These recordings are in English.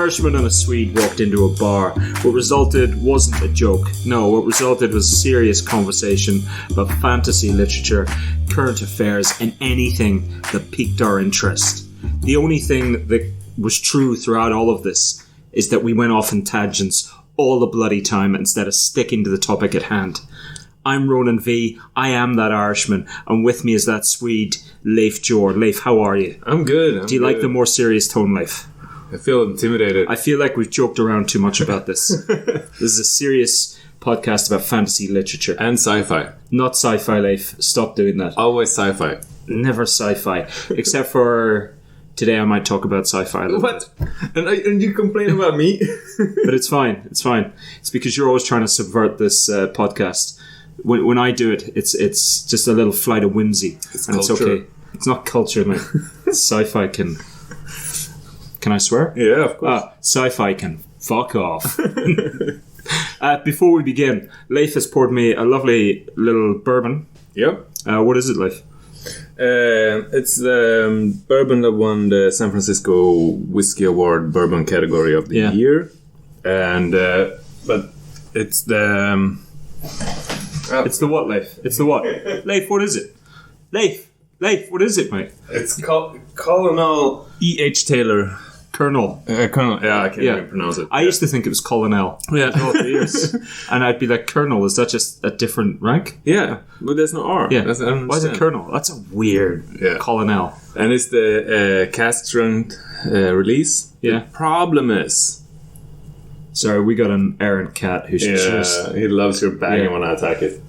Irishman and a Swede walked into a bar. What resulted wasn't a joke. No, what resulted was a serious conversation about fantasy literature, current affairs, and anything that piqued our interest. The only thing that was true throughout all of this is that we went off in tangents all the bloody time instead of sticking to the topic at hand. I'm Ronan V. I am that Irishman, and with me is that Swede, Leif Jor. Leif, how are you? I'm good. Do you like the more serious tone, Leif? I feel intimidated. I feel like we've joked around too much about this. This is a serious podcast about fantasy literature. And sci-fi. Not sci-fi, Leif. Stop doing that. Always sci-fi. Never sci-fi. Except for today I might talk about sci-fi a little What? And you complain about me? But it's fine. It's fine. It's because you're always trying to subvert this podcast. When I do it, it's just a little flight of whimsy. It's and culture. It's okay. It's not culture, mate. Sci-fi can... Can I swear? Yeah, of course. Sci-fi can fuck off. Before we begin, Leif has poured me a lovely little bourbon. Yep. What is it, Leif? It's the bourbon that won the San Francisco Whiskey Award bourbon category of the year. And, but it's the... It's the what, Leif? It's the what? Leif, what is it? Leif, what is it, mate? It's Colonel E.H. Taylor. Colonel. Colonel, yeah, I can't even pronounce it. I used to think it was Colonel. Yeah. For years. And I'd be like, Colonel, is that just a different rank? Yeah, but there's no R. Yeah. I don't understand. Why is it Colonel? That's a weird Colonel. And it's the cast strength release. Yeah. The problem is... Sorry, we got an errant cat who's just... he loves your banging when I attack it.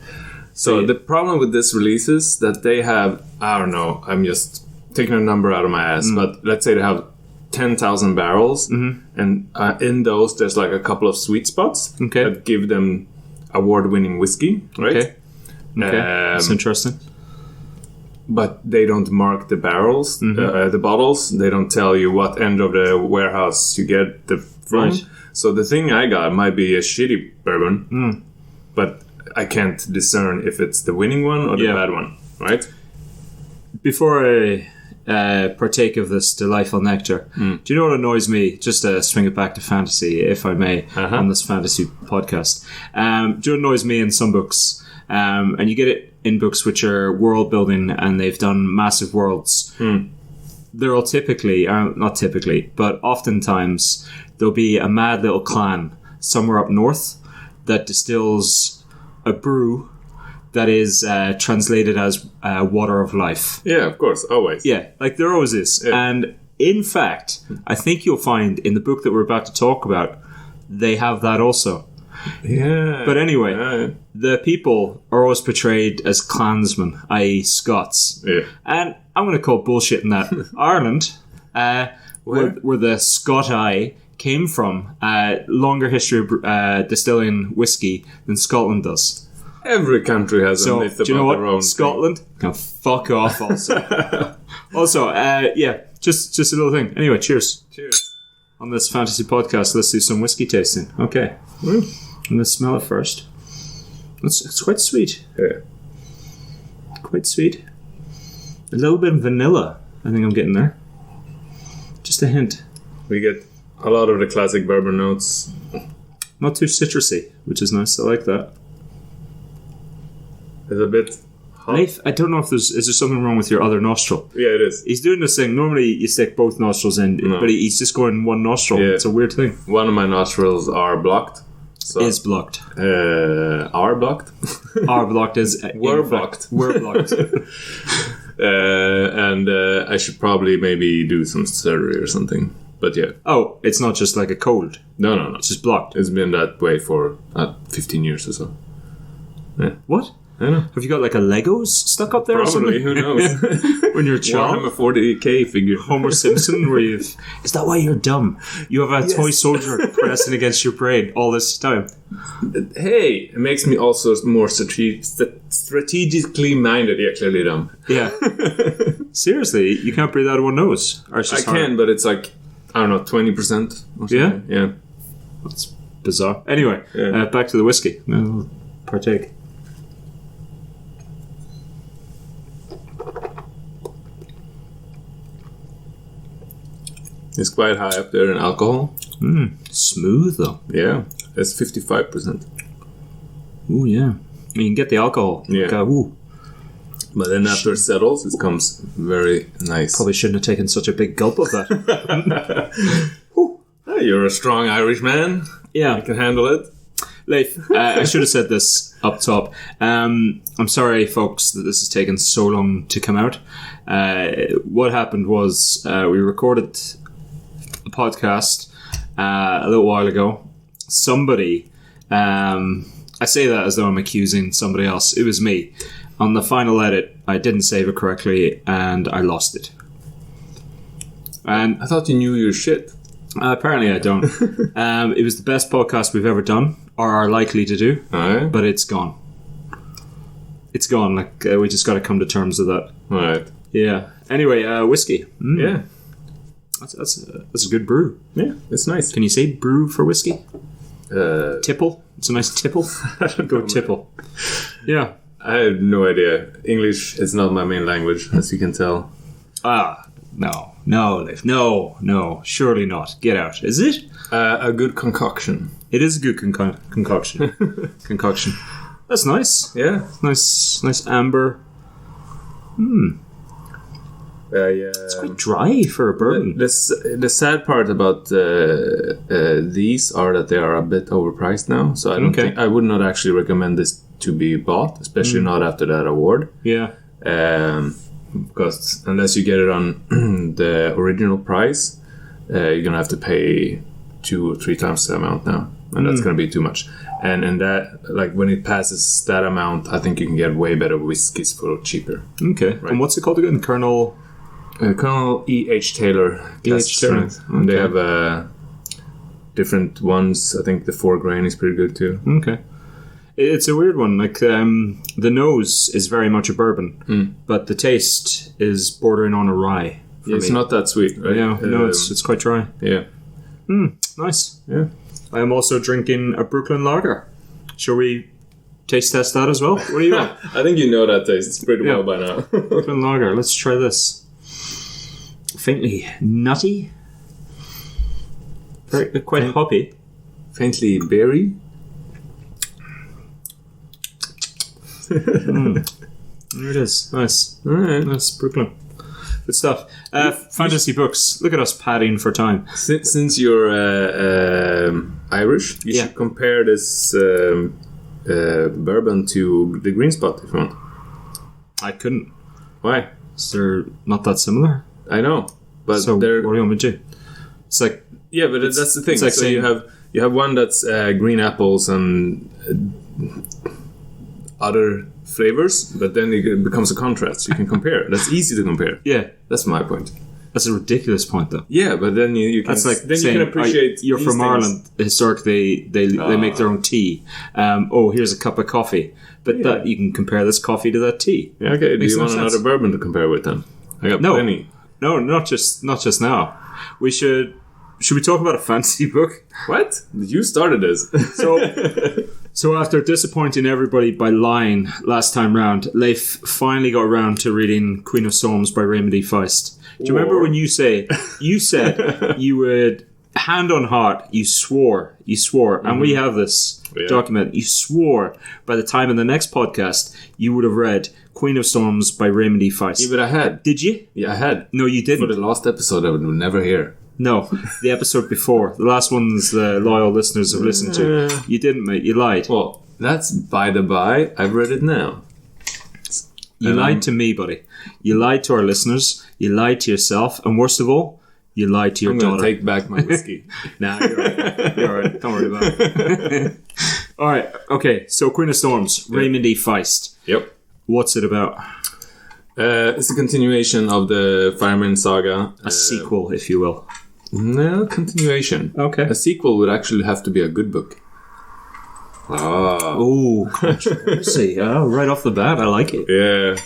So the problem with this release is that they have, I don't know, I'm just taking a number out of my ass, but let's say they have 10,000 barrels, and in those there's like a couple of sweet spots that give them award-winning whiskey, right? Okay. That's interesting. But they don't mark the barrels, the bottles. They don't tell you what end of the warehouse you get the from. Right. So the thing I got might be a shitty bourbon, but I can't discern if it's the winning one or the bad one, right? Before I partake of this delightful nectar, do you know what annoys me? Just to swing it back to fantasy, if I may, on this fantasy podcast. Do you know what annoys me in some books? And you get it in books which are world building and they've done massive worlds. There will typically, not typically, but oftentimes there'll be a mad little clan somewhere up north that distills a brew that is translated as water of life. Yeah, of course, always. Yeah, like there always is. Yeah. And in fact, I think you'll find in the book that we're about to talk about, they have that also. Yeah. But anyway, the people are always portrayed as clansmen, i.e. Scots. Yeah. And I'm going to call bullshit in that. Ireland, where the Scot-I came from, longer history of distilling whiskey than Scotland does. Every country has a myth about their own. Scotland can fuck off also. Also, just a little thing. Anyway, cheers. Cheers. On this fantasy podcast, let's do some whiskey tasting. Okay. I'm going to smell it first. It's quite sweet. Yeah. Quite sweet. A little bit of vanilla, I think I'm getting there. Just a hint. We get a lot of the classic bourbon notes. Not too citrusy, which is nice. I like that. It's a bit hot. Leif, I don't know if is there something wrong with your other nostril. Yeah, it is. He's doing this thing. Normally you stick both nostrils in, but he's just going one nostril. Yeah. It's a weird thing. One of my nostrils are blocked. So is blocked. Are blocked? Are blocked is... Were blocked. Were blocked. And I should probably maybe do some surgery or something. But yeah. Oh, it's not just like a cold. No. It's just blocked. It's been that way for 15 years or so. Yeah. What? I don't know. Have you got like a Legos stuck up there Probably, or something? who knows? When you're a child? Warhammer 40k figure. Homer Simpson, where you've... Is that why you're dumb? You have a toy soldier pressing against your brain all this time. Hey, it makes me also more strategically minded. Yeah, clearly dumb. Yeah. Seriously, you can't breathe out of one nose. Or it's just I can, but it's like, I don't know, 20% or something. Yeah. That's bizarre. Anyway, back to the whiskey. I'll partake. It's quite high up there in alcohol. Smooth though. Yeah, it's 55%. Ooh, yeah. You can get the alcohol. Yeah. Ooh. But then after it settles, it comes very nice. Probably shouldn't have taken such a big gulp of that. Hey, you're a strong Irishman. Yeah. You can handle it. Leif, I should have said this up top. I'm sorry, folks, that this has taken so long to come out. What happened was we recorded a podcast a little while ago. Somebody, I say that as though I'm accusing somebody else. It was me. On the final edit, I didn't save it correctly, and I lost it. And I thought you knew your shit. Apparently I don't. It was the best podcast we've ever done, or are likely to do, Alright. but it's gone. It's gone. Like we just got to come to terms with that. Alright. Yeah. Anyway, whiskey. Yeah. That's a good brew. Yeah, it's nice. Can you say brew for whiskey? Uh, Tipple. It's a nice tipple. Go tipple. Yeah. I have no idea. English is not my main language, as you can tell. No, Leif. No, surely not. Get out. Is it? A good concoction. It is a good concoction. Concoction. That's nice. Yeah. Nice amber. It's quite dry for a bourbon. The sad part about these are that they are a bit overpriced now. So I don't think I would not actually recommend this to be bought, especially not after that award. Yeah. Because unless you get it on the original price, you're gonna have to pay 2 or 3 times the amount now, and that's gonna be too much. And that, like, when it passes that amount, I think you can get way better whiskeys for cheaper. Okay. Right. And what's it called again? Colonel E.H. Taylor. E.H. Taylor. Okay. And they have different ones. I think the 4 grain is pretty good too. Okay. It's a weird one. Like the nose is very much a bourbon, but the taste is bordering on a rye. It's not that sweet, right? Yeah, no, it's quite dry. Yeah. Nice. Yeah. I am also drinking a Brooklyn Lager. Shall we taste test that as well? What do you want? I think you know that taste pretty well by now. Brooklyn Lager. Let's try this. Faintly nutty. Quite hoppy. Faintly berry. There it is. Nice. All right. Nice. Brooklyn. Good stuff. Fantasy books. Look at us padding for time. Since you're Irish, you should compare this bourbon to the Green Spot if you want. I couldn't. Why? Is they're not that similar? I know, but so they're... what do you want me to do? It's like... Yeah, but that's the thing. It's like so saying, you have one that's green apples and other flavors, but then it becomes a contrast. You can compare. That's easy to compare. Yeah. That's my point. That's a ridiculous point, though. Yeah, but then you can... That's like then saying, you can appreciate you're from Ireland. Historically, they make their own tea. Here's a cup of coffee. But that you can compare this coffee to that tea. Yeah, okay. Do you want another bourbon to compare with then? I got plenty. No, not just now. We should we talk about a fantasy book? What? You started this. So after disappointing everybody by lying last time round, Leif finally got around to reading Queen of Storms by Raymond E Feist. Do you remember when you said you would, hand on heart, you swore, and we have this document, you swore by the time in the next podcast you would have read Queen of Storms by Raymond E Feist. Yeah, but I had. Did you? Yeah, I had. No, you didn't. For the last episode I would never hear. No, the episode before. The last ones the loyal listeners have listened to. You didn't, mate. You lied. Well, that's by the by. I've read it now. You lied to me, buddy. You lied to our listeners. You lied to yourself. And worst of all, you lied to your daughter. I'm going to take back my whiskey. Nah, you're right. You're all right. Don't worry about it. All right. Okay. So Queen of Storms, Raymond E Feist. Yep. What's it about? It's a continuation of the Fireman saga. A sequel, if you will. No, continuation. Okay. A sequel would actually have to be a good book. Oh, controversy. Right off the bat, I like it. Yeah.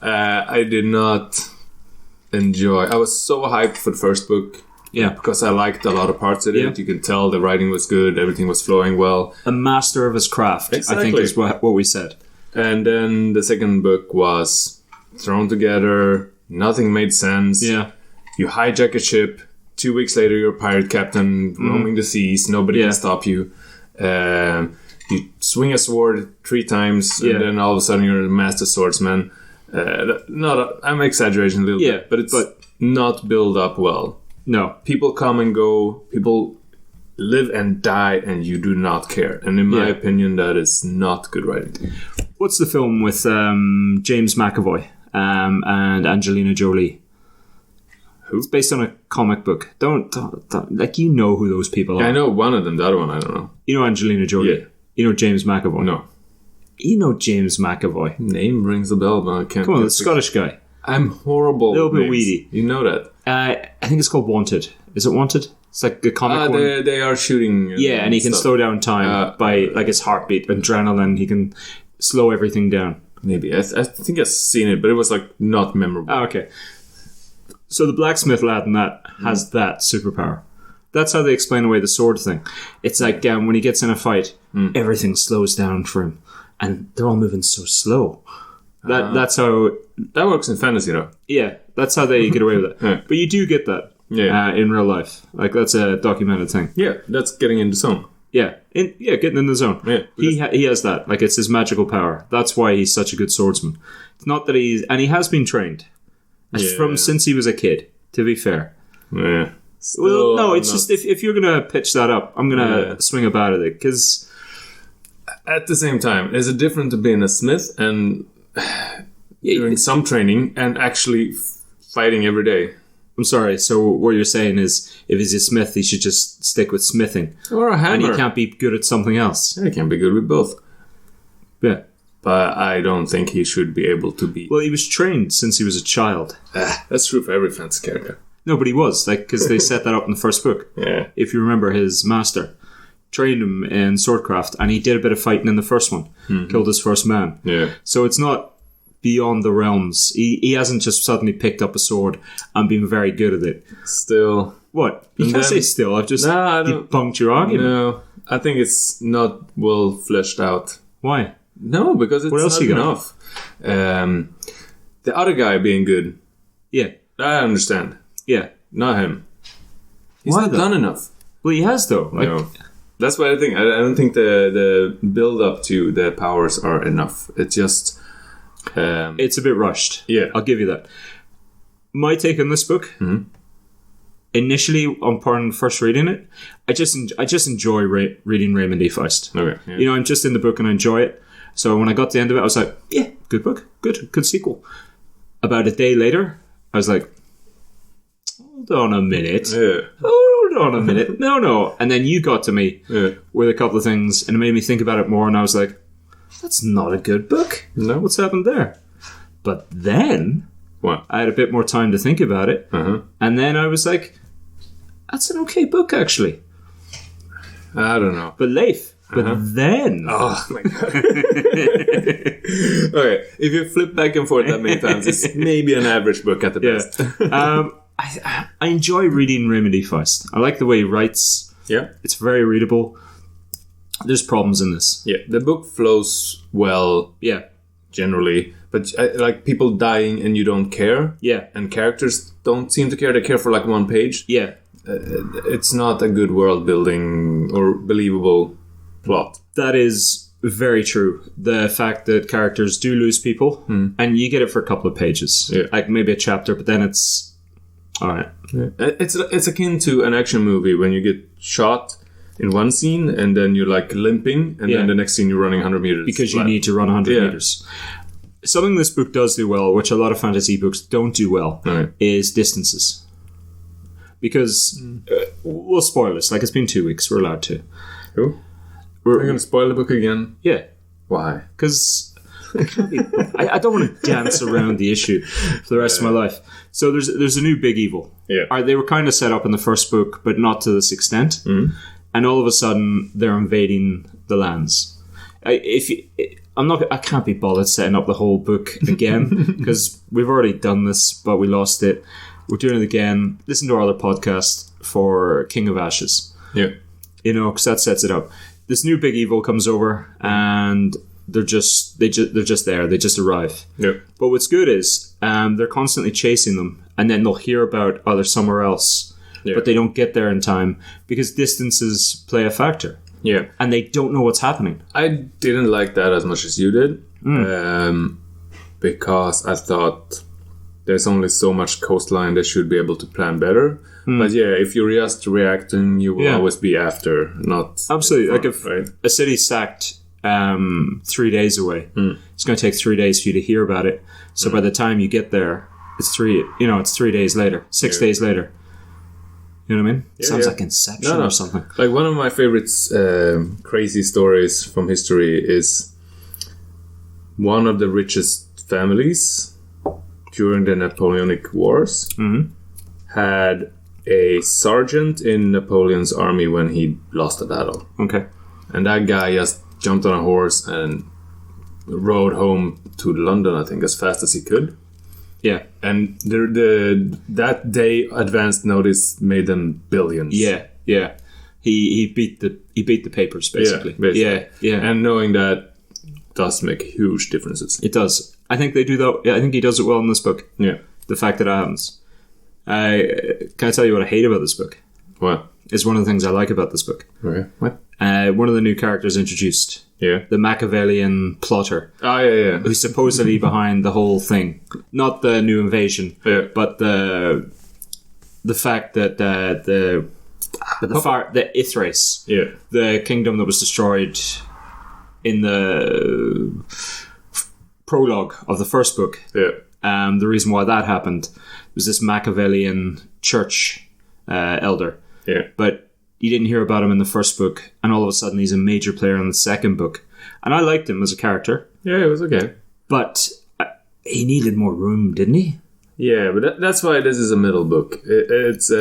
I did not enjoy... I was so hyped for the first book. Yeah. Because I liked a lot of parts of it. You could tell the writing was good. Everything was flowing well. A master of his craft, exactly. I think is what we said. And then the second book was thrown together. Nothing made sense. Yeah. You hijack a ship. 2 weeks later, you're a pirate captain roaming the seas. Nobody can stop you. You swing a sword 3 times, and then all of a sudden you're a master swordsman. I'm exaggerating a little bit, but it's not built up well. No. People come and go. People live and die, and you do not care. And in my opinion, that is not good writing. What's the film with James McAvoy and Angelina Jolie? Who? It's based on a comic book. Don't like, you know who those people are. I know one of them. The other one, I don't know. You know Angelina Jolie? Yeah. You know James McAvoy? No. You know James McAvoy? Name rings a bell, but I can't. Come on, the Scottish guy. I'm horrible. A little bit weedy. You know that. I think it's called Wanted. Is it Wanted? It's like a comic one. They are shooting. And he can slow down time by like his heartbeat, adrenaline. He can slow everything down. Maybe. I think I've seen it, but it was like not memorable. Oh, okay. So the blacksmith lad in that has that superpower. That's how they explain away the sword thing. It's like when he gets in a fight, everything slows down for him. And they're all moving so slow. That's how... That works in fantasy, though. Yeah, that's how they get away with it. Yeah. But you do get that in real life. Like, that's a documented thing. Yeah, that's getting in the zone. Yeah, getting in the zone. Yeah, he has that. Like, it's his magical power. That's why he's such a good swordsman. It's not that he's... And he has been trained. Since he was a kid, to be fair. Yeah. Well, no, it's just if you're going to pitch that up, I'm going to swing about at it, because... At the same time, is it different to being a smith and doing some training and actually fighting every day? I'm sorry, so what you're saying is if he's a smith, he should just stick with smithing. Or a hammer. And he can't be good at something else. Yeah, he can be good with both. Yeah. But I don't think he should be able to be... Well, he was trained since he was a child. That's true for every fantasy character. No, but he was, because they set that up in the first book. Yeah. If you remember, his master trained him in swordcraft, and he did a bit of fighting in the first one. Killed his first man. Yeah. So it's not beyond the realms. He hasn't just suddenly picked up a sword and been very good at it. Still. What? You can't say still. I've just debunked your argument. No, I think it's not well fleshed out. Why? No, because it's not enough. The other guy being good. Yeah. I understand. Yeah. Not him. He's not done enough. Well, he has, though. No. That's what I think. I don't think the build-up to the powers are enough. It's just... it's a bit rushed. Yeah. I'll give you that. My take on this book, initially, upon first reading it, I just enjoy reading Raymond E Feist. Okay. Yeah. You know, I'm just in the book and I enjoy it. So when I got to the end of it, I was like, yeah, good book. Good sequel. About a day later, I was like, hold on a minute. Yeah. Hold on a minute. No. And then you got to me with a couple of things, and it made me think about it more, and I was like, that's not a good book. No. What's happened there? But then what? I had a bit more time to think about it, and then I was like, that's an okay book, actually. I don't know. But Leif, then... Oh, my God. Okay, if you flip back and forth that many times, it's maybe an average book at the best. I enjoy reading Raymond E Feist. I like the way he writes. Yeah. It's very readable. There's problems in this. Yeah, the book flows well. Yeah. Generally. But like people dying and you don't care. Yeah. And characters don't seem to care. They care for like one page. Yeah. It's not a good world building or believable plot. That is very true. The fact that characters do lose people, and you get it for a couple of pages. Yeah. Like maybe a chapter, but then it's... All right. Yeah. It's akin to an action movie when you get shot in one scene and then you're like limping and then the next scene you're running 100 meters. Because you need to run 100 meters. Something this book does do well, which a lot of fantasy books don't do well, is distances. Because, we'll spoil this. Like, it's been 2 weeks. We're allowed to. Who? We're going to spoil the book again? Yeah. Why? Because... I don't want to dance around the issue for the rest of my life. So there's a new big evil. Yeah. They were kind of set up in the first book, but not to this extent. And all of a sudden, they're invading the lands. I can't be bothered setting up the whole book again because we've already done this, but we lost it. We're doing it again. Listen to our other podcast for King of Ashes. Yeah. You know, because that sets it up. This new big evil comes over and... They're just there. They just arrive. Yeah. But what's good is they're constantly chasing them, and then they'll hear about they're somewhere else, but they don't get there in time because distances play a factor. Yeah. And they don't know what's happening. I didn't like that as much as you did. Because I thought there's only so much coastline they should be able to plan better. But yeah, if you're just reacting, you will always be after, not... Absolutely. Like if a city's sacked 3 days away, it's going to take 3 days for you to hear about it. So by the time you get there, it's 3 days later, 6 days later. You know what I mean? Yeah, Sounds like Inception or something. Like one of my favorite crazy stories from history is one of the richest families during the Napoleonic Wars had a sergeant in Napoleon's army when he lost a battle. Okay. And that guy just jumped on a horse and rode home to London, I think, as fast as he could. Yeah. And that day advance notice made them billions. Yeah, yeah. He beat the papers, basically. Yeah. And knowing that does make huge differences. It does. I think they do that. Yeah, I think he does it well in this book. Yeah. The fact that it happens. Can I tell you what I hate about this book? What? It's one of the things I like about this book. Okay. What? One of the new characters introduced. Yeah. The Machiavellian plotter. Oh, yeah. Who's supposedly behind the whole thing. Not the new invasion, but the fact that the Ithrace, the kingdom that was destroyed in the prologue of the first book. Yeah. The reason why that happened was this Machiavellian church elder. Yeah. But you didn't hear about him in the first book, and all of a sudden he's a major player in the second book. And I liked him as a character. Yeah, it was okay. But he needed more room, didn't he? Yeah, but that's why this is a middle book. It's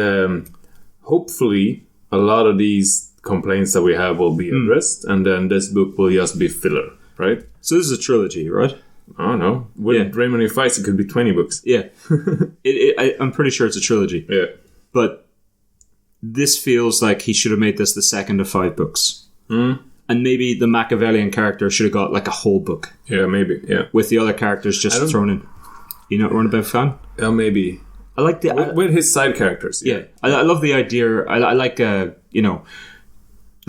hopefully a lot of these complaints that we have will be addressed, and then this book will just be filler, right? So this is a trilogy, right? I don't know. With Raymond E Feist, it could be 20 books. Yeah. I'm pretty sure it's a trilogy. Yeah. But this feels like he should have made this the second of 5 books. And maybe the Machiavellian character should have got like a whole book. Yeah, maybe. Yeah. With the other characters just thrown in. You not a big fan? Maybe. I like the... with his side characters. Yeah. I love the idea. I like, the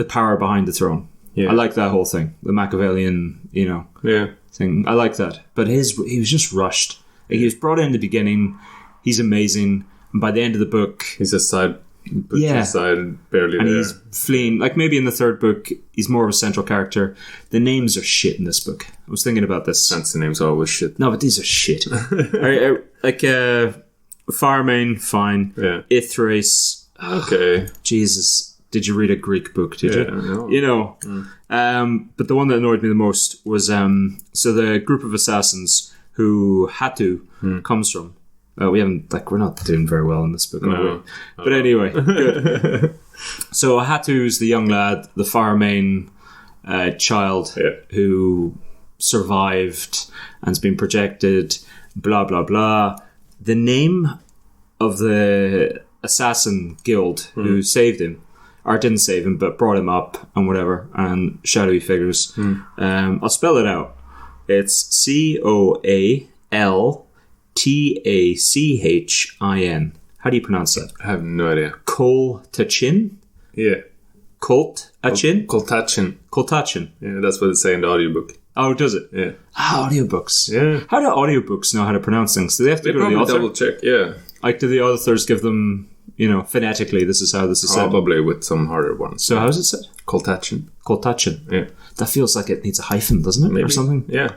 power behind the throne. Yeah. I like that whole thing. The Machiavellian, thing. I like that. But he was just rushed. Like, he was brought in the beginning. He's amazing. And by the end of the book... He's a side... side barely and there. He's fleeing. Like, maybe in the third book, he's more of a central character. The names are shit in this book. I was thinking about this. Fancy names are always shit. No, but these are shit. Farmane, fine. Yeah. Ithrace. Okay. Jesus. Did you read a Greek book? Did you? No. But the one that annoyed me the most was so the group of assassins who Hatu comes from. We're not doing very well in this book, are we? But anyway, good. So Hatu's the young lad, the Farmane child who survived and's been projected, blah, blah, blah. The name of the assassin guild who saved him, or didn't save him, but brought him up and whatever, and shadowy figures. I'll spell it out. It's Coaltachin. How do you pronounce that? I have no idea. Coaltachin? Yeah. Coaltachin? Coaltachin. Yeah, that's what it say in the audiobook. Oh, does it? Yeah. Audiobooks. Yeah. How do audiobooks know how to pronounce things? Do they have to go to the author? Double check, yeah. Like, do the authors give them, phonetically, this is how this is said? Probably with some harder ones. So how is it said? Coaltachin. Coaltachin. Yeah. That feels like it needs a hyphen, doesn't it? Maybe. Or something? Yeah.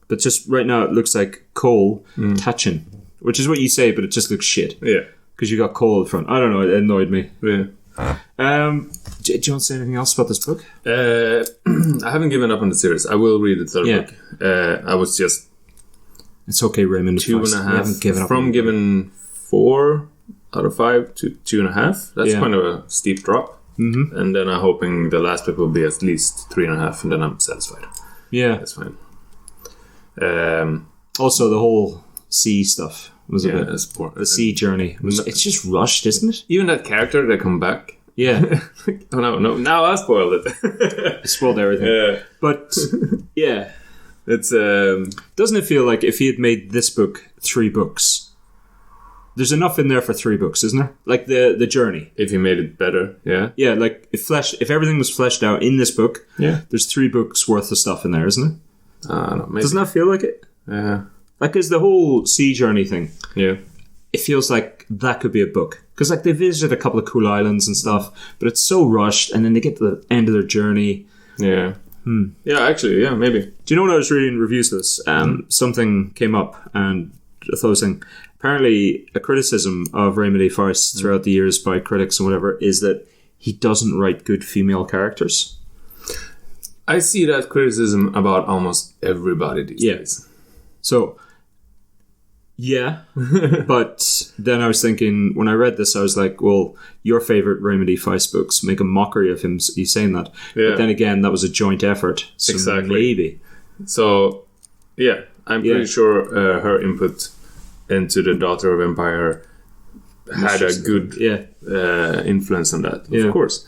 But just right now it looks like Coaltachin, which is what you say, but it just looks shit. Yeah. Because you got coal in front. I don't know, it annoyed me. Yeah. Do you want to say anything else about this book? I haven't given up on the series. I will read the third book. I was just... It's okay, Raymond. 2.5. haven't given up. From given 4 out of 5 to 2.5. That's kind of a steep drop. Mm-hmm. And then I'm hoping the last book will be at least 3.5, and then I'm satisfied. Yeah. That's fine. Also, the whole sea stuff was a bit... The sea journey. It's just rushed, isn't it? Even that character that come back. Yeah. Oh, no. Now I spoiled it. I spoiled everything. Yeah. But, yeah. It's... Doesn't it feel like if he had made this book 3 books, there's enough in there for 3 books, isn't there? Like the journey. If you made it better, yeah. Yeah, like if everything was fleshed out in this book, there's 3 books worth of stuff in there, isn't it? No, maybe. Doesn't that feel like it? Yeah. Like, is the whole sea journey thing. Yeah. It feels like that could be a book. Because, like, they visited a couple of cool islands and stuff, but it's so rushed, and then they get to the end of their journey. Yeah. Yeah, actually, yeah, maybe. Do you know when I was reading reviews of this? Something came up, and I thought I was saying, apparently a criticism of Raymond E Feist throughout the years by critics and whatever is that he doesn't write good female characters. I see that criticism about almost everybody these days. So, yeah, but then I was thinking, when I read this, I was like, well, your favourite Raymond E Feist books make a mockery of him he's saying that. Yeah. But then again, that was a joint effort. So exactly. Maybe. So, yeah, I'm pretty sure her input into The Daughter of Empire had a good influence on that, of course.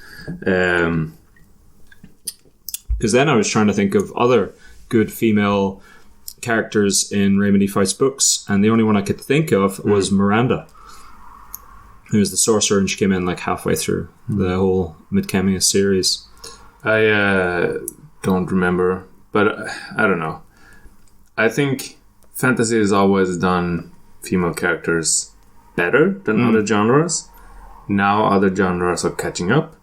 Because then I was trying to think of other good female characters in Raymond E Feist's books, and the only one I could think of was Miranda, who was the sorcerer, and she came in like halfway through the whole Midkemia series. I don't remember, but I don't know. I think fantasy has always done female characters better than other genres. Now other genres are catching up,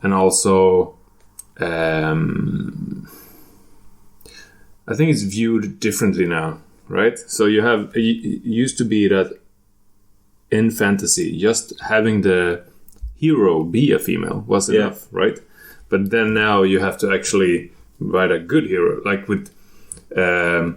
and also I think it's viewed differently now, right? So you have, it used to be that in fantasy, just having the hero be a female was enough, right? But then now you have to actually write a good hero, like with the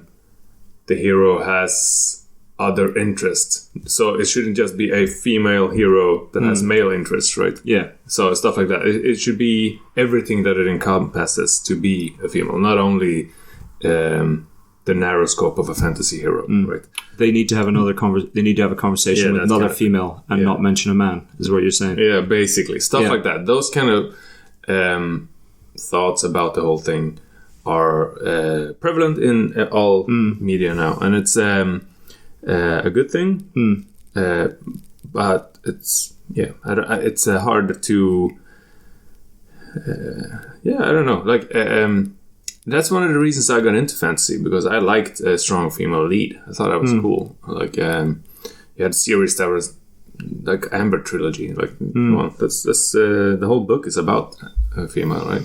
hero has other interests. So it shouldn't just be a female hero that has male interests, right? Yeah. So stuff like that. It should be everything that it encompasses to be a female, not only the narrow scope of a fantasy hero, right? They need to have another they need to have a conversation with another female and not mention a man, is what you're saying. Yeah, basically. Stuff like that. Those kind of thoughts about the whole thing are prevalent in all media now. And it's a good thing. But it's, it's hard to... I don't know. Like... that's one of the reasons I got into fantasy, because I liked a strong female lead. I thought that was cool. Like, you had series that was like Amber Trilogy. Like, come on, that's the whole book is about a female, right?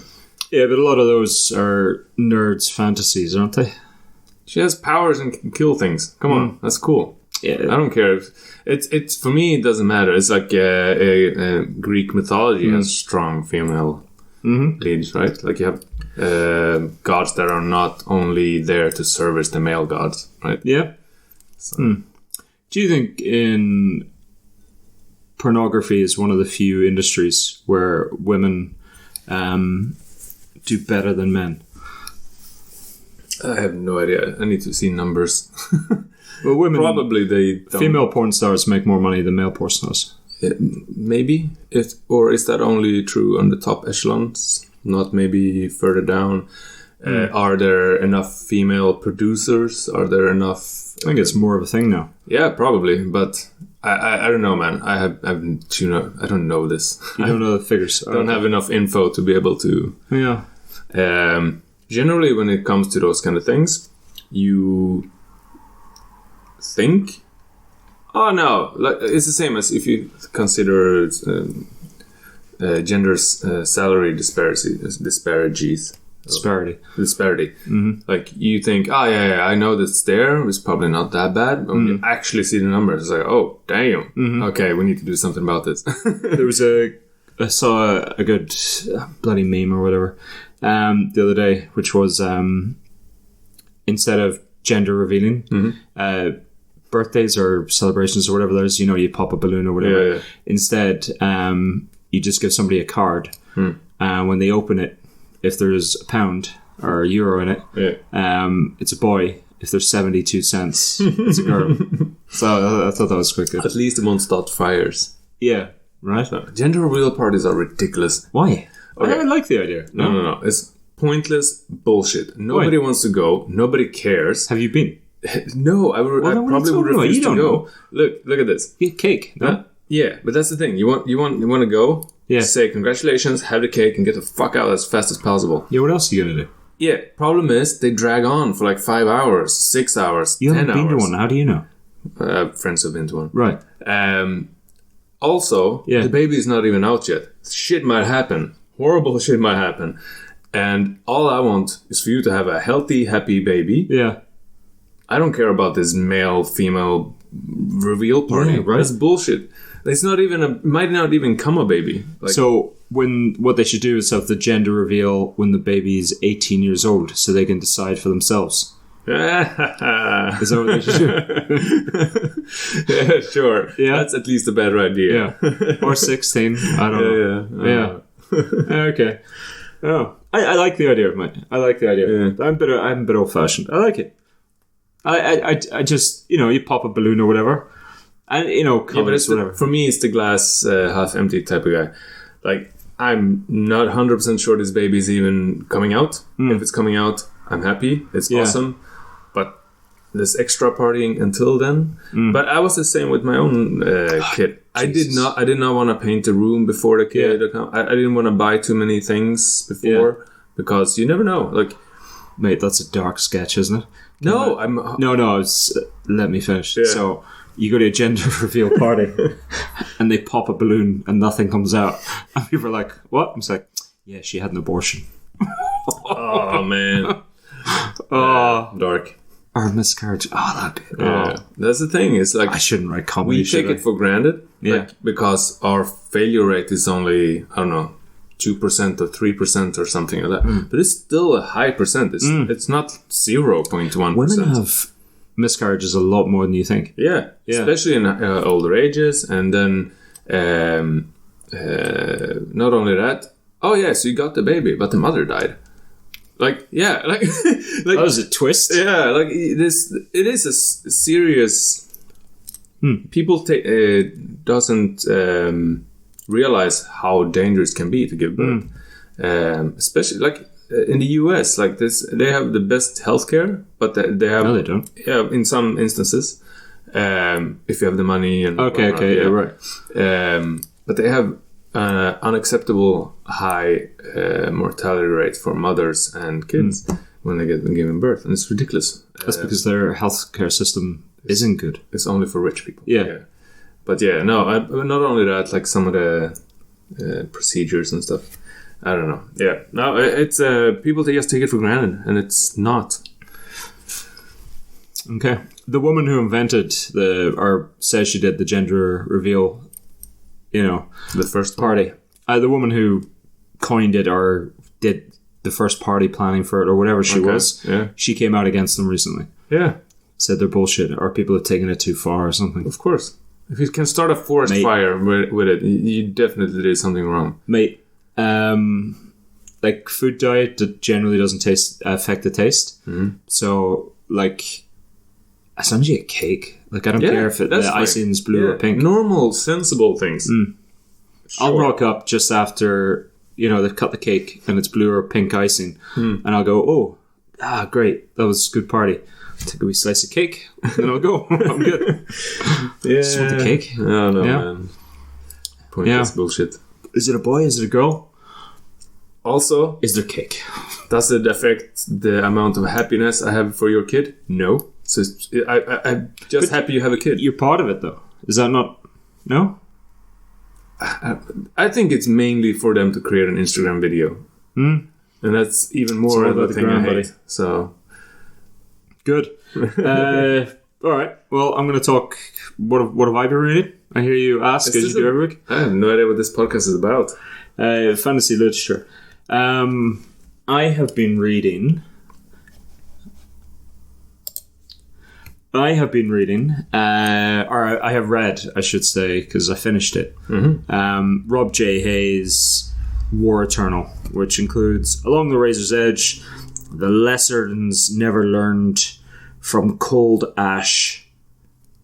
Yeah, but a lot of those are nerds' fantasies, aren't they? She has powers and can kill things. Come on, that's cool. Yeah, I don't care if it's for me. It doesn't matter. It's like a Greek mythology has strong female leads, right? Like you have gods that are not only there to service the male gods, right? Yeah. So. Do you think in pornography is one of the few industries where women do better than men? I have no idea. I need to see numbers. Well, women probably they don't. Female porn stars make more money than male porn stars. Maybe, or is that only true on the top echelons? Not maybe further down. Are there enough female producers? Are there enough? I think it's more of a thing now. Yeah, probably, but I don't know, man. I don't know this. You don't know the figures. I don't have enough info to be able to. Yeah. Generally, when it comes to those kind of things, you think, oh no, like it's the same as if you consider gender salary disparity. Like you think, oh yeah, I know that's there. It's probably not that bad. But when you actually see the numbers, it's like, oh damn. Okay, we need to do something about this. There was I saw a good bloody meme or whatever the other day, which was instead of gender revealing, birthdays or celebrations or whatever there's, you pop a balloon or whatever. Yeah. Instead, you just give somebody a card. When they open it, if there's a pound or a euro in it, it's a boy. If there's 72 cents, it's a girl. So I thought that was quite good. At least it won't start fires. Yeah, right. So, gender reveal parties are ridiculous. Why? Okay. I like the idea. No. It's pointless bullshit. Nobody wants to go. Nobody cares. Have you been? No, I probably would refuse to go. Look at this. You get cake, no? Yeah, but that's the thing. You want to go? Yeah. Say congratulations, have the cake, and get the fuck out as fast as possible. Yeah. What else are you gonna do? Yeah. Problem is, they drag on for like 5 hours, 6 hours, 10 hours. You haven't been to one. How do you know? Friends have been to one. Right. Also, the baby is not even out yet. Shit might happen. Horrible shit might happen. And all I want is for you to have a healthy, happy baby. Yeah. I don't care about this male-female reveal party. Yeah, right. That's bullshit. It's not even might not even come a baby. Like, so what they should do is have the gender reveal when the baby is 18 years old, so they can decide for themselves. Is that what they should do? Yeah, sure. Yeah, that's at least a better idea. Yeah, or 16. I don't know. Yeah. Okay. Oh, I like the idea, mate. I like the idea. Yeah. I'm a bit old-fashioned. I like it. I just, you pop a balloon or whatever. And, colors, whatever. For me, it's the glass half empty type of guy. Like, I'm not 100% sure this baby is even coming out. If it's coming out, I'm happy. It's awesome. But this extra partying until then. But I was the same with my own kid. I did not want to paint a room before the kid. Yeah. I didn't want to buy too many things before because you never know. Like, mate, that's a dark sketch, isn't it? No, let me finish. Yeah. So you go to a gender reveal party and they pop a balloon and nothing comes out. And people are like, what? I'm just like, yeah, she had an abortion. Oh, man. Dark. Or miscarriage. That's the thing. It's like, I shouldn't write comedy. We take it for granted. Because our failure rate is only, I don't know, 2% or 3% or something like that. But it's still a high percent. It's not 0.1%. Women have miscarriages a lot more than you think. Yeah. Especially in older ages. And then not only that. Oh, yeah, so you got the baby, but the mother died. Like, yeah. Like that was a twist. Yeah, like this. It is a serious... People doesn't... realize how dangerous it can be to give birth, especially like in the US. Like this, they have the best healthcare, but they have no, they don't. Yeah, in some instances, if you have the money and right. But they have unacceptable high mortality rate for mothers and kids when they get given birth, and it's ridiculous. That's because their healthcare system isn't good. It's only for rich people. Yeah. But not only that, like some of the procedures and stuff. I don't know. Yeah, no, it's people just take it for granted, and it's not. Okay, the woman who invented or says she did the gender reveal, the first party. The woman who coined it or did the first party planning for it or whatever she was. Yeah, she came out against them recently. Yeah, said they're bullshit or people have taken it too far or something. Of course. If you can start a forest fire with it, you definitely did something wrong. Mate, like food diet that generally doesn't affect the taste. Mm-hmm. So, like, as long as you get cake, like, I don't care if the icing's blue or pink. Normal, sensible things. Sure. I'll rock up just after, they've cut the cake and it's blue or pink icing. And I'll go, great, that was a good party. Take a wee slice of cake, and then I'll go. I'm good. Just want the cake. No, man. Pointless bullshit. Is it a boy? Is it a girl? Also, is there cake? Does it affect the amount of happiness I have for your kid? No. So I'm just happy you have a kid. You're part of it, though. Is that not... No? I think it's mainly for them to create an Instagram video. And that's even more of the thing I hate. So... Good. All right. Well, I'm going to talk. What have I been reading? I hear you ask, as you do every week. I have no idea what this podcast is about. Fantasy literature. I have been reading. Or I have read, I should say, because I finished it. Rob J. Hayes' War Eternal, which includes Along the Razor's Edge, The Lessons Never Learned from Cold Ash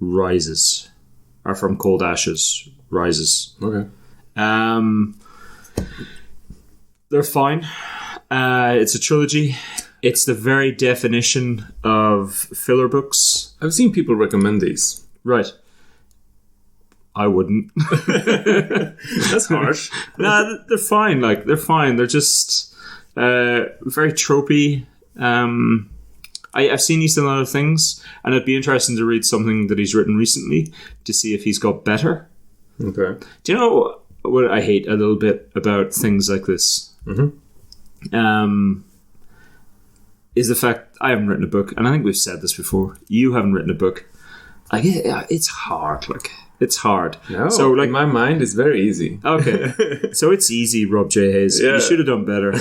Rises. Or from Cold Ashes Rises. Okay. They're fine. It's a trilogy. It's the very definition of filler books. I've seen people recommend these. Right. I wouldn't. That's harsh. Nah, they're fine. Like, they're fine. They're just very tropey. I've seen he's done a lot of things, and it'd be interesting to read something that he's written recently to see if he's got better. Okay. Do you know what I hate a little bit about things like this? Mm-hmm. Is the fact I haven't written a book, and I think we've said this before. You haven't written a book. It's hard. Like, it's hard. No, so, like, in my mind, it's very easy. Okay, so it's easy, Rob J. Hayes. Yeah. You should have done better.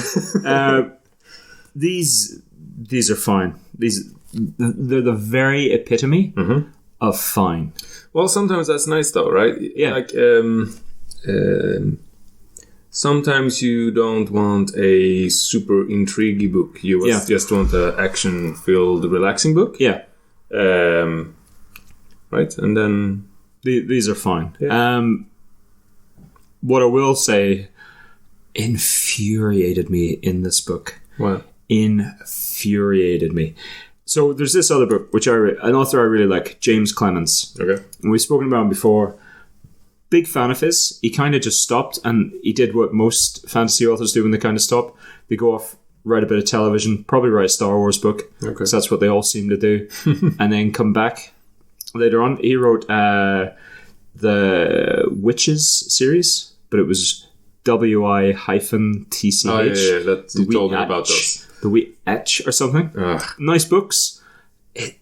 These are fine. They're the very epitome of fine. Well, sometimes that's nice, though, right? Yeah. Like, sometimes you don't want a super intriguey book. You just want an action-filled, relaxing book. Yeah. Right? And then... These are fine. Yeah. What I will say infuriated me in this book. What? Infuriated me. So there's this other book, which an author I really like, James Clemens. Okay. And we've spoken about him before. Big fan of his. He kind of just stopped, and he did what most fantasy authors do when they kind of stop. They go off, write a bit of television, probably write a Star Wars book, because that's what they all seem to do, and then come back later on. He wrote the Witches series, but it was WI-TCH. Oh, yeah. You told me about those. The Witch or something. Ugh. Nice books.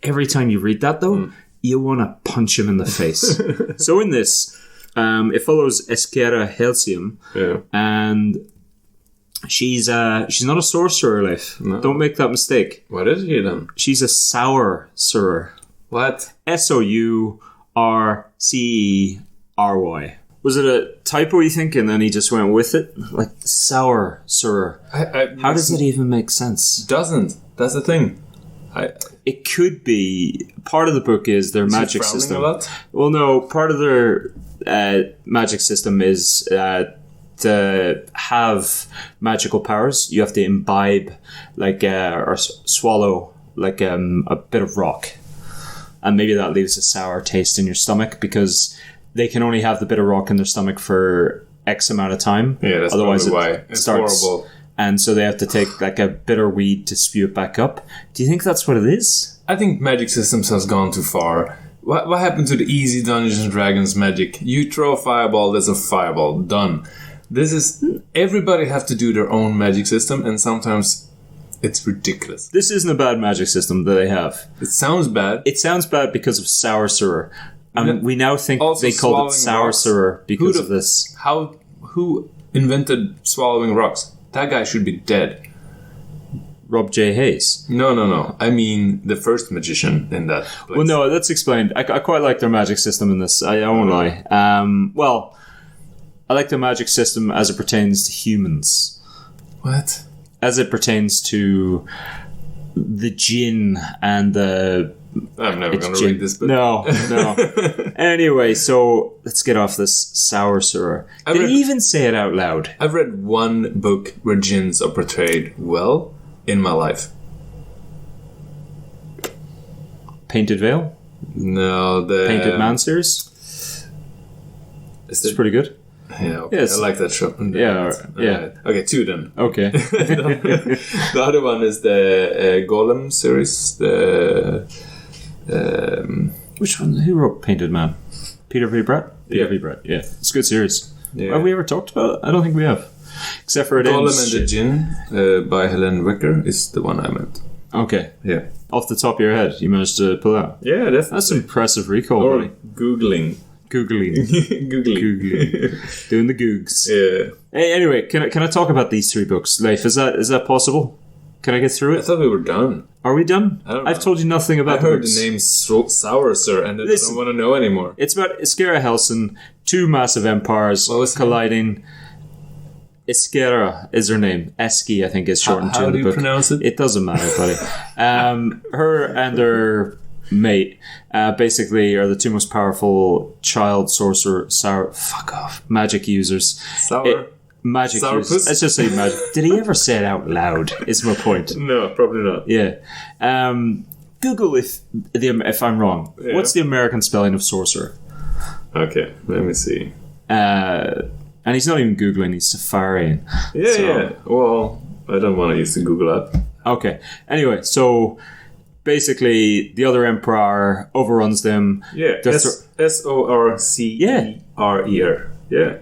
Every time you read that, though, you want to punch him in the face. So in this, it follows Esquera Halcyon, and she's not a sorcerer, Leif. No. Don't make that mistake. What is she then? She's a sour-surer. What? SOURCERY. Was it a typo, you think, and then he just went with it? Like, sour-surer. How does it even make sense? Doesn't. That's the thing. It could be... Part of the book is their magic system. A lot? Well, no. Part of their magic system is to have magical powers. You have to imbibe, like, or swallow, like, a bit of rock. And maybe that leaves a sour taste in your stomach, because they can only have the bit of rock in their stomach for X amount of time. Yeah, that's otherwise probably why. It's starts, horrible. And so they have to take like a bitter weed to spew it back up. Do you think that's what it is? I think magic systems has gone too far. What happened to the easy Dungeons and Dragons magic? You throw a fireball, there's a fireball. Done. This is... Everybody have to do their own magic system, and sometimes it's ridiculous. This isn't a bad magic system that they have. It sounds bad. It sounds bad because of sour-surer. And we now think they called it sour-surer because of this. Who invented swallowing rocks? That guy should be dead. Rob J. Hayes. No. I mean, the first magician in that place. Well, no, that's explained. I quite like their magic system in this. I won't lie. Well, I like the magic system as it pertains to humans. What? As it pertains to the djinn and the... I'm never going to read this book. No. Anyway, so let's get off this sour-surer. Did he even say it out loud? I've read one book where djinns are portrayed well in my life. Painted Veil? No, the... Painted Man series? It's pretty good. Yeah, okay. I like that show. Yeah. Okay, two then. Okay. The other one is the Golem series. Which one? Who wrote Painted Man? Peter V. Brett? Peter V. Brett, yeah. It's a good series. Yeah. Have we ever talked about it? I don't think we have. Except for it Golem and the Djinn by Helen Wicker is the one I meant. Okay. Yeah. Off the top of your head, you managed to pull out? Yeah, definitely. That's impressive recall, or buddy. Googling. Doing the googs. Yeah. Hey, anyway, can I talk about these three books? Leif, is that possible? Can I get through it? I thought we were done. Are we done? I don't know. I've told you nothing about the books. I heard the name Sour, sir, and I don't want to know anymore. It's about Esquera Halcyon, two massive empires colliding. Esquera is her name. Esky, I think, is shortened to in the book. How do you pronounce it? It doesn't matter, buddy. Her and her mate basically are the two most powerful child sorcerer, fuck off, magic users. Magic use. Sourpuss? Let's just say magic. Did he ever say it out loud? Is my point. No, probably not. Yeah. Google if I'm wrong. Yeah. What's the American spelling of sorcerer? Okay, let me see. And he's not even Googling, he's Safariing. Yeah. Well, I don't want to use the Google app. Okay. Anyway, so basically the other emperor overruns them. Yeah. Sorcerer. Yeah.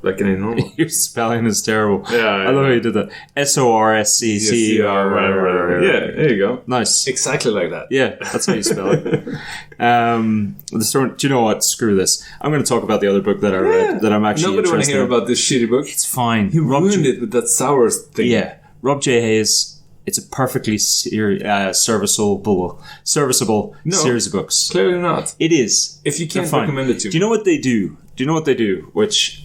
Like in a normal. Your spelling is terrible. Yeah. I love how you did that. SORSCCER. Yeah, there you go. Nice. Exactly like that. Yeah, that's how you spell it. Do you know what? Screw this. I'm going to talk about the other book that I read that I'm actually Nobody want to interested hear in. about this shitty book. It's fine. You ruined it with that sour thing. Yeah. Rob J. Hayes. It's a perfectly serviceable series of books. Clearly not. It is. If you can't recommend it to me. Do you know what they do? Which...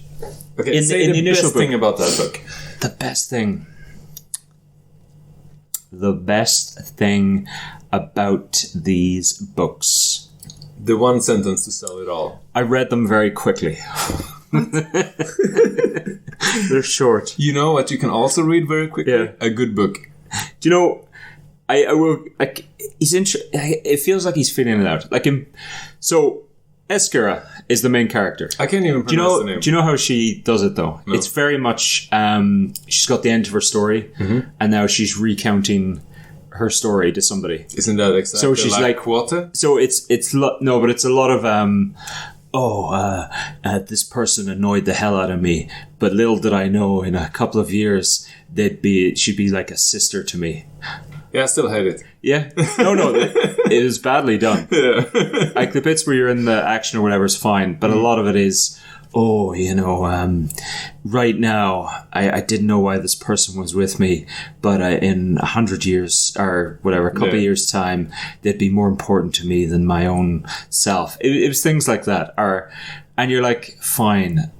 Okay, say the initial best thing about that book. The best thing. The best thing about these books. The one sentence to sell it all. I read them very quickly. They're short. You know what you can also read very quickly? Yeah. A good book. Do you know, it feels like he's figuring it out. So, Eskira is the main character. I can't even pronounce the name. Do you know how she does it, though? No. It's very much, she's got the end of her story, and now she's recounting her story to somebody. Isn't that exactly so she's like Quota? So it's a lot of, this person annoyed the hell out of me, but little did I know in a couple of years she'd be like a sister to me. Yeah, I still hate it. Yeah? No, it is badly done. Yeah. Like the bits where you're in the action or whatever is fine, but a lot of it is, right now, I didn't know why this person was with me, but in 100 years, or whatever, a couple of years' time, they'd be more important to me than my own self. It was things like that. And you're like, fine.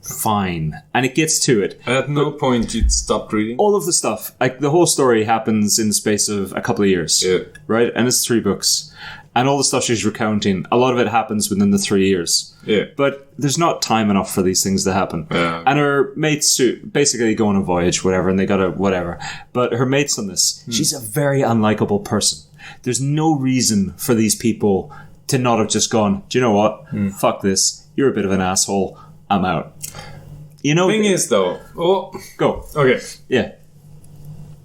Fine. And it gets to it. At no point you'd stop reading? All of the stuff. Like, the whole story happens in the space of a couple of years. Yeah. Right? And it's 3 books. And all the stuff she's recounting, a lot of it happens within the 3 years. Yeah. But there's not time enough for these things to happen. Yeah. And her mates basically go on a voyage, whatever, and they got whatever. But her mates on this, she's a very unlikable person. There's no reason for these people to not have just gone, do you know what? Fuck this. You're a bit of an asshole. I'm out. Thing is, though... Go. Okay. Yeah.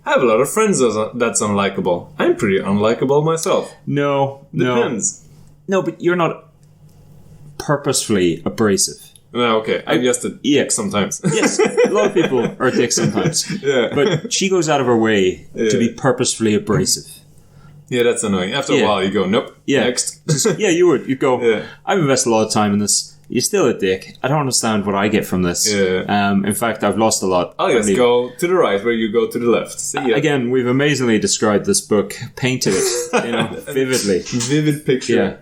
I have a lot of friends that's unlikable. I'm pretty unlikable myself. No. Depends. No, but you're not purposefully abrasive. No, okay. I'm just a dick sometimes. Yes, a lot of people are dicks sometimes. Yeah. But she goes out of her way to be purposefully abrasive. Yeah, that's annoying. After a while, you go, nope, next. You would. You'd go, Yeah. I've invested a lot of time in this. You're still a dick. I don't understand what I get from this. Yeah. In fact, I've lost a lot. I'll just go to the right where you go to the left. See ya. Again, we've amazingly described this book, painted it, vividly. Vivid picture. Yeah.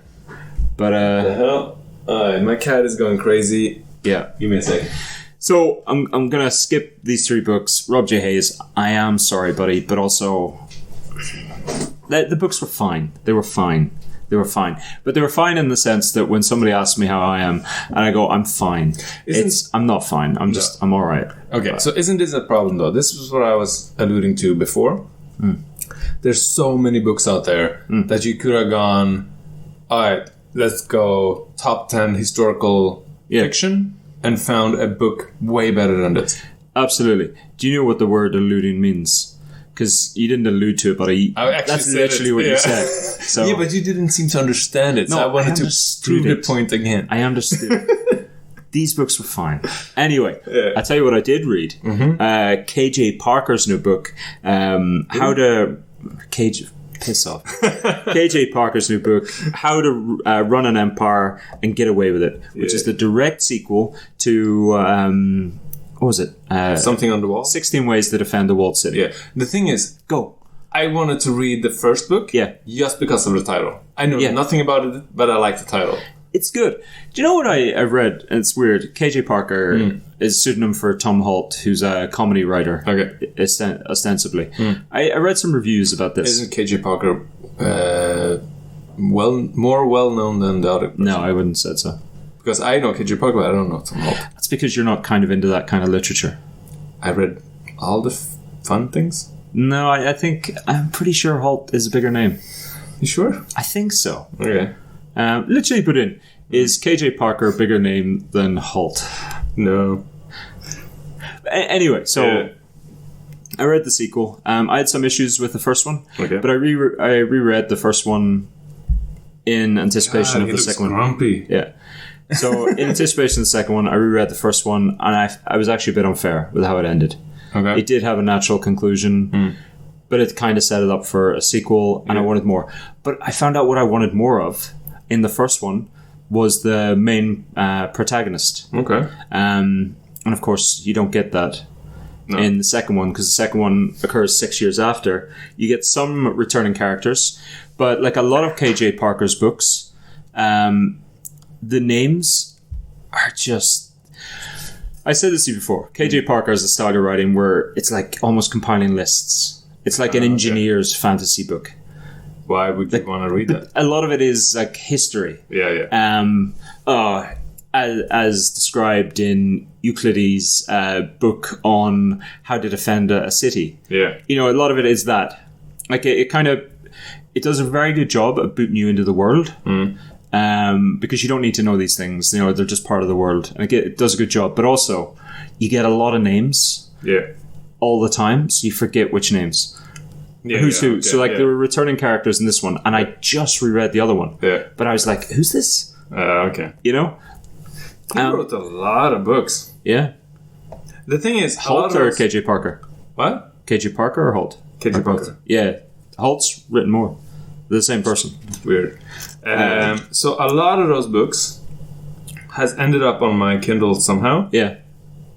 But, the hell? My cat is going crazy. Yeah. Give me a second. So, I'm going to skip these 3 books. Rob J. Hayes, I am sorry, buddy, but also... The books were fine. They were fine. But they were fine in the sense that when somebody asks me how I am, and I go, I'm fine. I'm not fine. I'm all right. Okay, so isn't this a problem, though? This was what I was alluding to before. There's so many books out there that you could have gone, all right, let's go top 10 historical fiction, and found a book way better than this. Absolutely. Do you know what the word alluding means? Because you didn't allude to it, but that's literally what you said. So. Yeah, but you didn't seem to understand it, so I wanted to prove the point again. I understood. These books were fine. Anyway, I'll tell you what I did read. KJ Parker's new book, How to... Piss off. KJ Parker's new book, How to Run an Empire and Get Away with It, which is the direct sequel to... what was it? Something on the Wall? 16 Ways to Defend the Walled City. Yeah. The thing is... Go. I wanted to read the first book just because of the title. I know nothing about it, but I like the title. It's good. Do you know what I read? And it's weird. KJ Parker is pseudonym for Tom Holt, who's a comedy writer, ostensibly. I read some reviews about this. Isn't KJ Parker more well-known than the other person? No, I wouldn't say so. Because I know KJ Parker, but I don't know Tom Holt. That's because you're not kind of into that kind of literature. I read all the fun things. No, I'm pretty sure Holt is a bigger name. You sure? I think so. Okay. Literally put in, is KJ Parker a bigger name than Holt? No. Anyway, so I read the sequel. I had some issues with the first one, but I reread the first one in anticipation of the second grumpy. one. Yeah. So in anticipation of the second one, I reread the first one, and I was actually a bit unfair with how it ended. Okay. It did have a natural conclusion, but it kind of set it up for a sequel, and I wanted more. But I found out what I wanted more of in the first one was the main protagonist. Okay. And of course, you don't get that in the second one, because the second one occurs 6 years after. You get some returning characters, but like a lot of KJ Parker's books, the names are just... I said this to you before. KJ Parker has a style of writing where it's like almost compiling lists. It's like an engineer's fantasy book. Why would you want to read that? A lot of it is like history. Yeah. As described in Euclides' book on how to defend a city. Yeah. You know, a lot of it is that. Like, it does a very good job of booting you into the world. Because you don't need to know these things. You know, they're just part of the world. And it does a good job. But also, you get a lot of names. Yeah. All the time, so you forget which names. Yeah, Who's who. Okay, so, there were returning characters in this one, and I just reread the other one. Yeah. But I was like, who's this? Okay. You know? He wrote a lot of books. Yeah. The thing is... Holt or KJ Parker? What? KJ Parker or Holt? KJ Parker. Yeah. Holt's written more. They're the same person. Weird. So a lot of those books has ended up on my Kindle somehow. Yeah.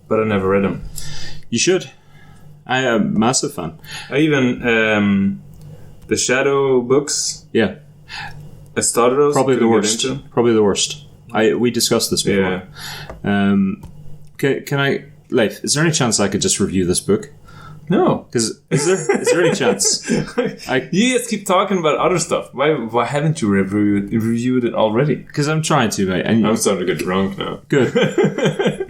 But I never read them. You should. I am a massive fan. I even... the Shadow books. Yeah. I started those. Probably the worst. Probably the worst. We discussed this before. Yeah. Can I... Leif, is there any chance I could just review this book? No. Because is there any chance? You just keep talking about other stuff. Why haven't you reviewed it already? Because I'm trying to, mate. And I'm starting to get drunk now. Good.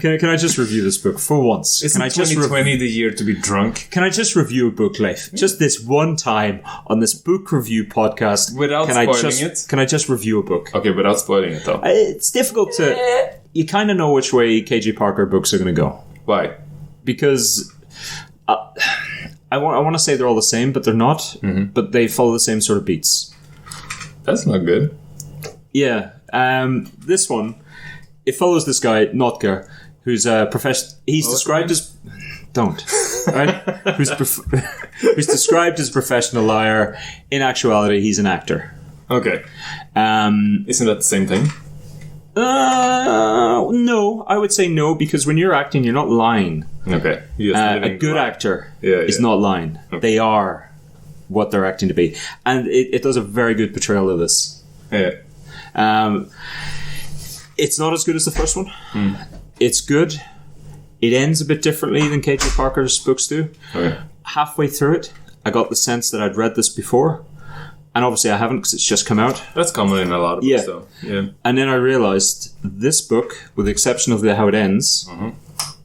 Can I just review this book for once? Isn't 2020 the year to be drunk? Can I just review a book, Leif? Just this one time on this book review podcast. Without spoiling it? Can I just review a book? Okay, without spoiling it, though. It's difficult to... You kind of know which way KJ Parker books are going to go. Why? Because... I want to say they're all the same, but they're not. But they follow the same sort of beats. That's not good. Yeah. This one, it follows this guy, Notker, who's a he's described as... Don't. Right? who's described as a professional liar. In actuality, he's an actor. Okay. Isn't that the same thing? No, I would say no, because when you're acting, you're not lying. Okay. A good actor is not lying. Okay. They are what they're acting to be. And it does a very good portrayal of this. Yeah. It's not as good as the first one. It's good. It ends a bit differently than KJ Parker's books do. Okay. Halfway through it, I got the sense that I'd read this before. And obviously I haven't, because it's just come out. That's common in a lot of books, though. Yeah. And then I realised this book, with the exception of how it ends,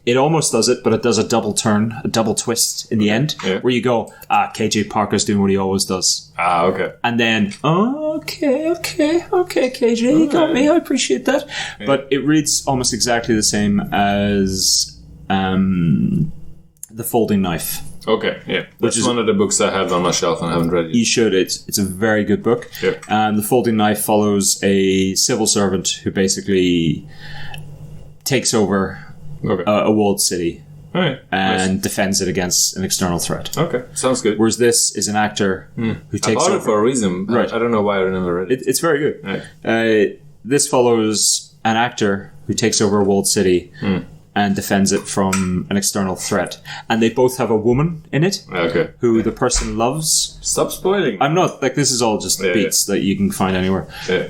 it almost does it, but it does a double turn, a double twist in the end, where you go, KJ Parker's doing what he always does. Okay. And then, okay, KJ, you got me, I appreciate that. Yeah. But it reads almost exactly the same as The Folding Knife. Okay, yeah. That's one of the books I have on my shelf and I haven't read yet. You should. It's a very good book. Yep. The Folding Knife follows a civil servant who basically takes over a walled city and defends it against an external threat. Okay, sounds good. Whereas this is an actor who takes over... I bought it for a reason. Right. I don't know why I never read it. It's very good. Right. This follows an actor who takes over a walled city and defends it from an external threat. And they both have a woman in it who the person loves. Stop spoiling. I'm not, this is all just beats that you can find anywhere. Yeah.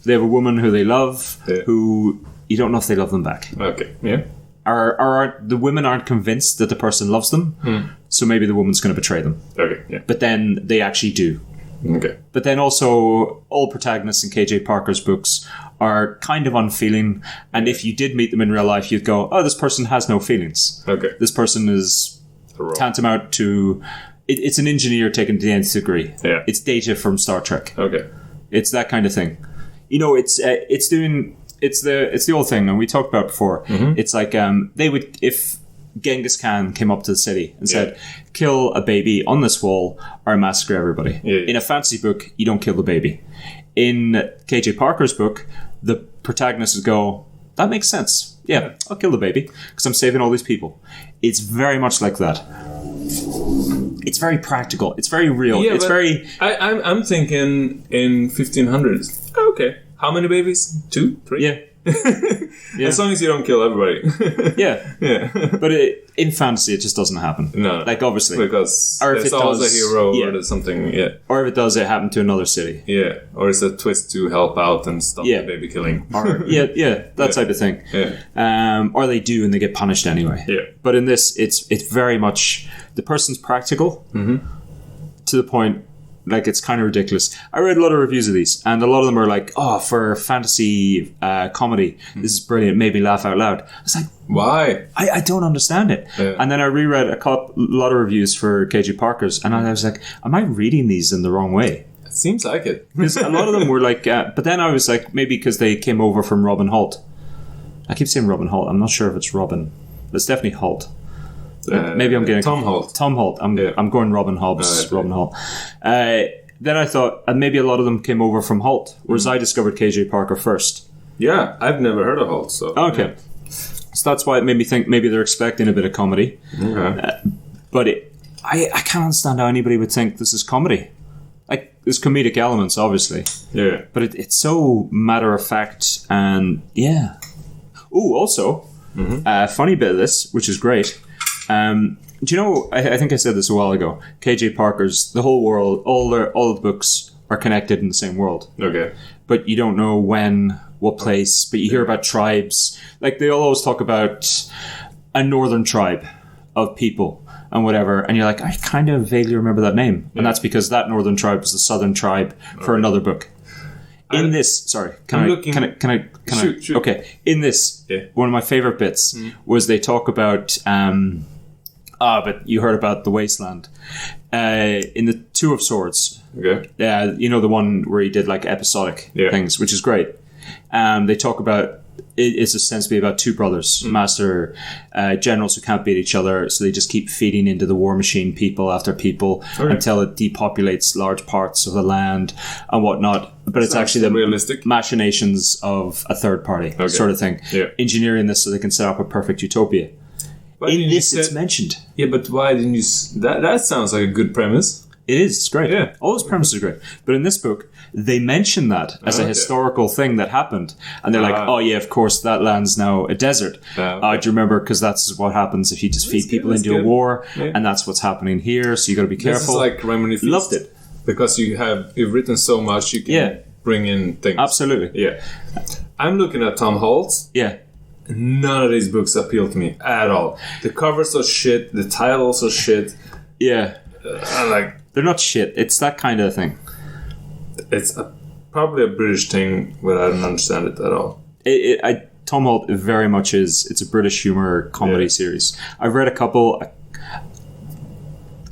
They have a woman who they love who you don't know if they love them back. Okay, yeah. Or the women aren't convinced that the person loves them, so maybe the woman's going to betray them. Okay, yeah. But then they actually do. Okay. But then also, all protagonists in KJ Parker's books are kind of unfeeling, and if you did meet them in real life, you'd go, oh, this person has no feelings. Okay. This person is tantamount to... It's an engineer taken to the nth degree. Yeah. It's Data from Star Trek. Okay. It's that kind of thing. You know, it's the old thing, and we talked about before. Mm-hmm. It's like they would, if Genghis Khan came up to the city and said, kill a baby on this wall or massacre everybody. Yeah. In a fantasy book, you don't kill the baby. In KJ Parker's book, the protagonist would go, that makes sense. Yeah, I'll kill the baby because I'm saving all these people. It's very much like that. It's very practical. It's very real. Yeah, it's very... I'm thinking in 1500s. Okay. How many babies? 2? 3? Yeah. Yeah. As long as you don't kill everybody. Yeah. Yeah. But in fantasy, it just doesn't happen. No. Like, obviously. Because or if there's it always does, a hero yeah. or there's something, yeah. Or if it does, it happened to another city. Yeah. Or it's a twist to help out and stop the baby killing. Or, that type of thing. Yeah. Or they do and they get punished anyway. Yeah. But in this, it's very much... The person's practical to the point... Like, it's kind of ridiculous. I read a lot of reviews of these, and a lot of them are like, oh, for fantasy comedy, this is brilliant, made me laugh out loud. I was like, why? I don't understand it. Yeah. And then I reread a lot of reviews for KJ Parker's, and I was like, am I reading these in the wrong way? It seems like it. Because a lot of them were like, but then I was like, maybe because they came over from Robin Holt. I keep saying Robin Holt. I'm not sure if it's Robin. It's definitely Holt. Maybe I'm getting Tom Holt. Tom Holt. I'm going Robin Hobbs. Robin Holt. Then I thought, and maybe a lot of them came over from Holt, whereas I discovered KJ Parker first. Yeah, I've never heard of Holt. So okay, so that's why it made me think maybe they're expecting a bit of comedy. Okay. But I can't understand how anybody would think this is comedy. Like, there's comedic elements, obviously. Yeah. But it's so matter of fact, and yeah. Ooh, also, funny bit of this, which is great. Do you know, I think I said this a while ago, KJ Parker's, the whole world, all the books are connected in the same world. Okay. But you don't know when, what place, but you hear about tribes. Like, they all always talk about a northern tribe of people and whatever, and you're like, I kind of vaguely remember that name. And that's because that northern tribe was the southern tribe for another book. In this, sorry, can I? Shoot. Okay, in this, one of my favorite bits was they talk about, but you heard about the Wasteland. In the Two of Swords, you know, the one where he did like episodic things, which is great. They talk about, it's ostensibly about two brothers, master generals who can't beat each other, so they just keep feeding into the war machine people after people until it depopulates large parts of the land and whatnot. But it's actually the realistic machinations of a third party sort of thing. Yeah. Engineering this so they can set up a perfect utopia. In this, it's mentioned. Yeah, but why didn't you... That sounds like a good premise. It is. It's great. Yeah. All those premises are great. But in this book, they mention that as a historical thing that happened. And they're like, oh, yeah, of course, that land's now a desert. Do you remember? Because that's what happens if you just feed people into a war. Yeah. And that's what's happening here. So you got to be careful. This is like Raymond E Feist. Loved it. Because you've written so much, you can bring in things. Absolutely. Yeah. I'm looking at Tom Holtz. Yeah. None of these books appeal to me at all. The covers are shit. The titles are shit. Yeah. I like... They're not shit. It's that kind of thing. It's probably a British thing, but I don't understand it at all. Tom Holt very much is. It's a British humor comedy series. I've read a couple.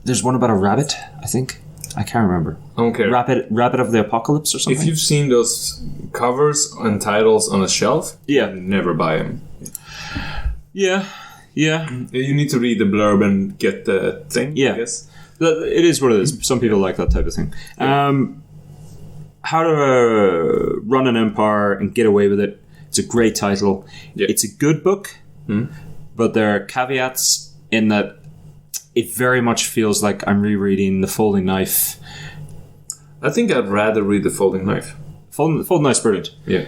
There's one about a rabbit, I think. I can't remember. Okay. Rabbit of the Apocalypse or something. If you've seen those covers and titles on a shelf, never buy them. Yeah. You need to read the blurb and get the thing, I guess. It is what it is. Some people like that type of thing. How to Run an Empire and Get Away with It. It's a great title. Yeah. It's a good book, but there are caveats in that it very much feels like I'm rereading The Folding Knife. I think I'd rather read The Folding Knife. Folding Knife's brilliant. Yeah.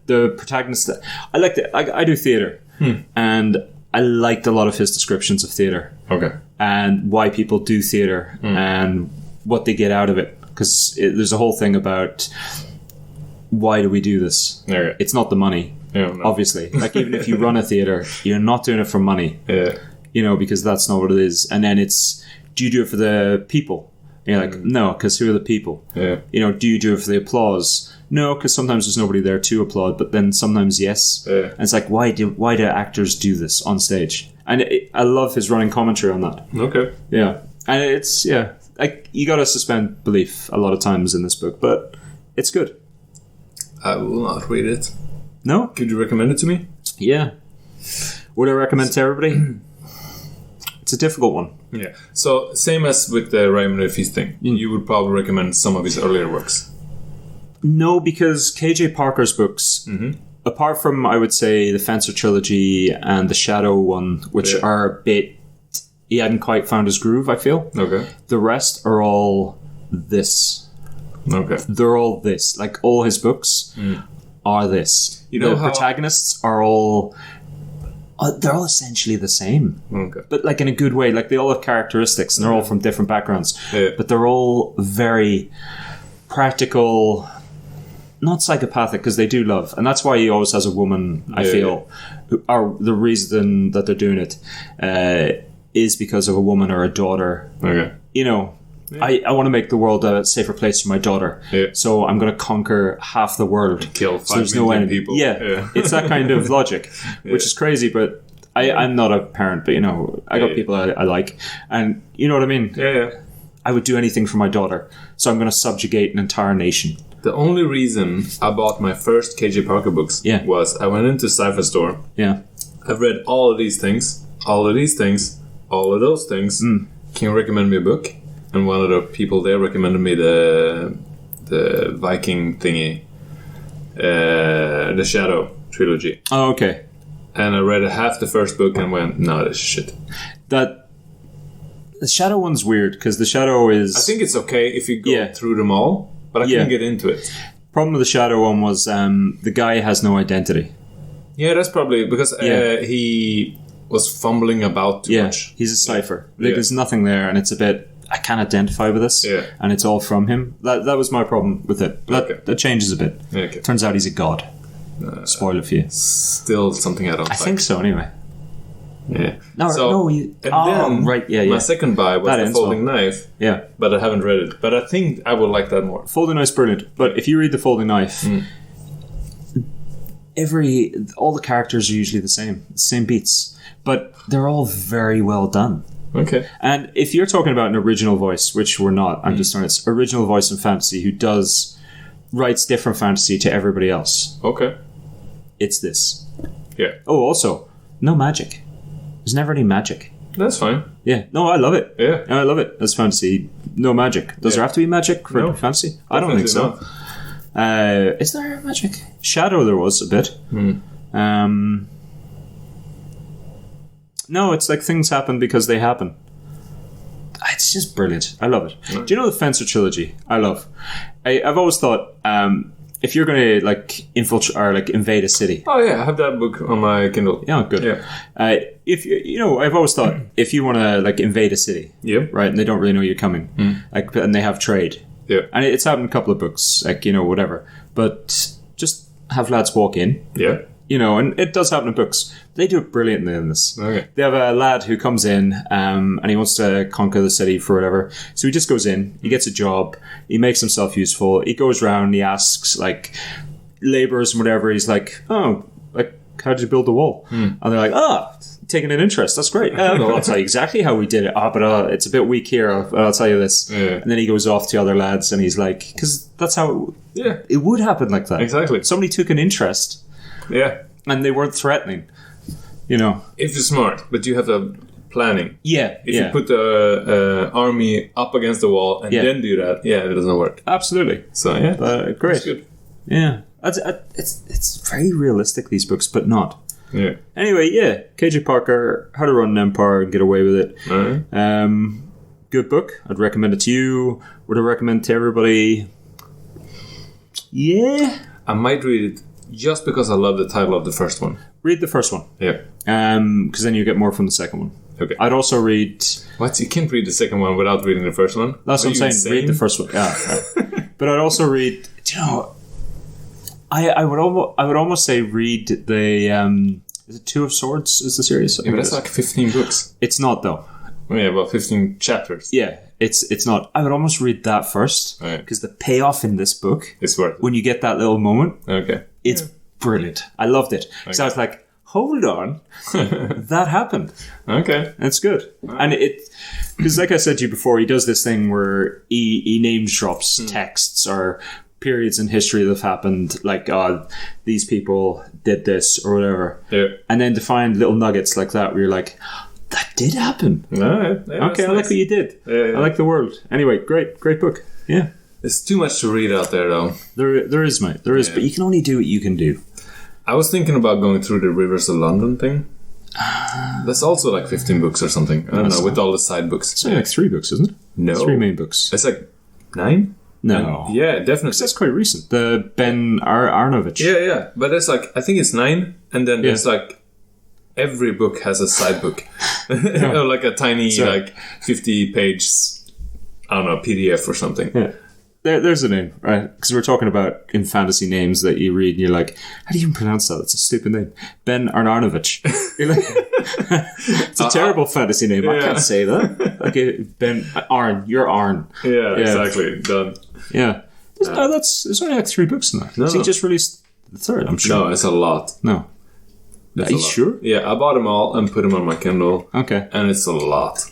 The protagonist... I like that. I do theatre. And I liked a lot of his descriptions of theatre. Okay. And why people do theatre and what they get out of it. Because there's a whole thing about why do we do this? Okay. It's not the money, obviously. Like, even if you run a theatre, you're not doing it for money. Yeah. You know, because that's not what it is. And then it's, do you do it for the people? And you're like, no, because who are the people? Yeah. You know, do you do it for the applause? No, because sometimes there's nobody there to applaud, but then sometimes yes. Yeah. And it's like, why do actors do this on stage? And I love his running commentary on that. Okay. Yeah. And it's, like, you gotta suspend belief a lot of times in this book, but it's good. I will not read it. No? Could you recommend it to me? Yeah. Would I recommend to everybody? It's a difficult one. Yeah. So, same as with the Raymond E Feist thing, you would probably recommend some of his earlier works. No, because KJ Parker's books, apart from, I would say, the Fencer Trilogy and the Shadow one, which are a bit... He hadn't quite found his groove, I feel. Okay. The rest are all this. Okay. They're all this. Like, all his books are this. You know the protagonists are all... they're all essentially the same. Okay. But, like, in a good way. Like, they all have characteristics, and they're all from different backgrounds. Yeah. But they're all very practical... Not psychopathic, because they do love. And that's why he always has a woman, I feel. Or the reason that they're doing it is because of a woman or a daughter. Okay. You know, I want to make the world a safer place for my daughter. Yeah. So I'm going to conquer half the world. Kill 5 million people. Yeah. It's that kind of logic, which is crazy, but I'm not a parent, but, you know, I got people I like. And you know what I mean? Yeah. I would do anything for my daughter. So I'm going to subjugate an entire nation. The only reason I bought my first KJ Parker books was I went into Sci-Fi Store. Yeah. I've read all of these things, all of these things, all of those things. Can you recommend me a book? And one of the people there recommended me the Viking thingy, the Shadow Trilogy. Oh, okay. And I read half the first book and went, no, this is shit. The Shadow one's weird, because the Shadow is... I think it's okay if you go through them all. But I couldn't get into it. Problem with the Shadow one was the guy has no identity. Yeah, that's probably because he was fumbling about too much. He's a cipher. Like, there's nothing there, and it's a bit... I can't identify with this, and it's all from him. That was my problem with it. That changes a bit. Okay. Turns out he's a god. Spoiler for you. Still something I don't like. I think so, anyway. Yeah. My second buy was The Folding Knife. Yeah. But I haven't read it. But I think I would like that more. Folding Knife's brilliant. But if you read The Folding Knife, all the characters are usually the same beats. But they're all very well done. Okay. And if you're talking about an original voice, which we're not, I'm just saying it's original voice in fantasy who writes different fantasy to everybody else. Okay. It's this. Yeah. Oh, also, no magic. There's never any magic. That's fine. Yeah. No, I love it. Yeah. I love it. That's fantasy. No magic. Does there have to be magic for fantasy? I don't think so. Is there magic? Shadow there was a bit. No, it's like things happen because they happen. It's just brilliant. I love it. Do you know the Fencer Trilogy? I love. I've always thought... if you're going to like infiltrate or like invade a city, I have that book on my Kindle. Yeah, good. Yeah. If I've always thought if you want to like invade a city, right, and they don't really know you're coming, like, and they have trade, and it's happened in a couple of books, like whatever. But just have lads walk in, and it does happen in books. They do it brilliantly in this. Okay. They have a lad who comes in and he wants to conquer the city for whatever. So he just goes in, he gets a job, he makes himself useful, he goes around, he asks like labourers and whatever, he's like, oh, like, how did you build the wall? And they're like, taking an interest, that's great. Well, I'll tell you exactly how we did it. But it's a bit weak here, I'll tell you this. Yeah. And then he goes off to other lads and he's like, because that's how it would happen like that. Exactly. Somebody took an interest. Yeah. And they weren't threatening. If you're smart, but you have the planning. Yeah. If you put the army up against the wall and then do that, it doesn't work. Absolutely. So great. That's good. Yeah, it's very realistic, these books, but not. Yeah. Anyway, KJ Parker, How to Run an Empire and Get Away with It. All right. Good book. I'd recommend it to you. Would I recommend it to everybody? Yeah. I might read it just because I love the title of the first one. Read the first one. Yeah. Because then you get more from the second one. Okay. I'd also read... What? You can't read the second one without reading the first one? That's what I'm saying. Insane? Read the first one. Yeah. But I'd also read... I would almost say read the... is it Two of Swords is the series? Yeah, but that's like 15 books. It's not, though. Yeah, about 15 chapters. Yeah. It's not. I would almost read that first because the payoff in this book it's worth it. When you get that little moment. Okay, it's brilliant. I loved it. So I was like, hold on, that happened. Okay, it's good, and because like I said to you before, he does this thing where he name drops texts or periods in history that have happened, like these people did this or whatever, and then to find little nuggets like that where you're like, that did happen. Okay, I like what you did. I like the world. Anyway, great book. Yeah, there's too much to read out there, though. There is, mate. There is, but you can only do what you can do. I was thinking about going through the Rivers of London thing. That's also like 15 books or something. I don't know, with all the side books. It's only like 3 books, isn't it? No. 3 main books. It's like 9? No. Yeah, definitely. That's quite recent. The Ben Arnovich. Yeah. But it's like, I think it's 9, and then there's like, every book has a side book. Like a tiny, 50-page, I don't know, PDF or something. Yeah. There's a name, right? Because we're talking about in fantasy names that you read and you're like, how do you even pronounce that? It's a stupid name. Ben Arnovich. You're like, it's a terrible fantasy name. I can't say that. Okay, Ben Arn. You're Arn. Yeah, exactly. Done. Yeah. There's only like 3 books in that. So he just released the 3rd, I'm sure. No, it's a lot. No. Are you sure? Yeah, I bought them all and put them on my Kindle. Okay. And it's a lot.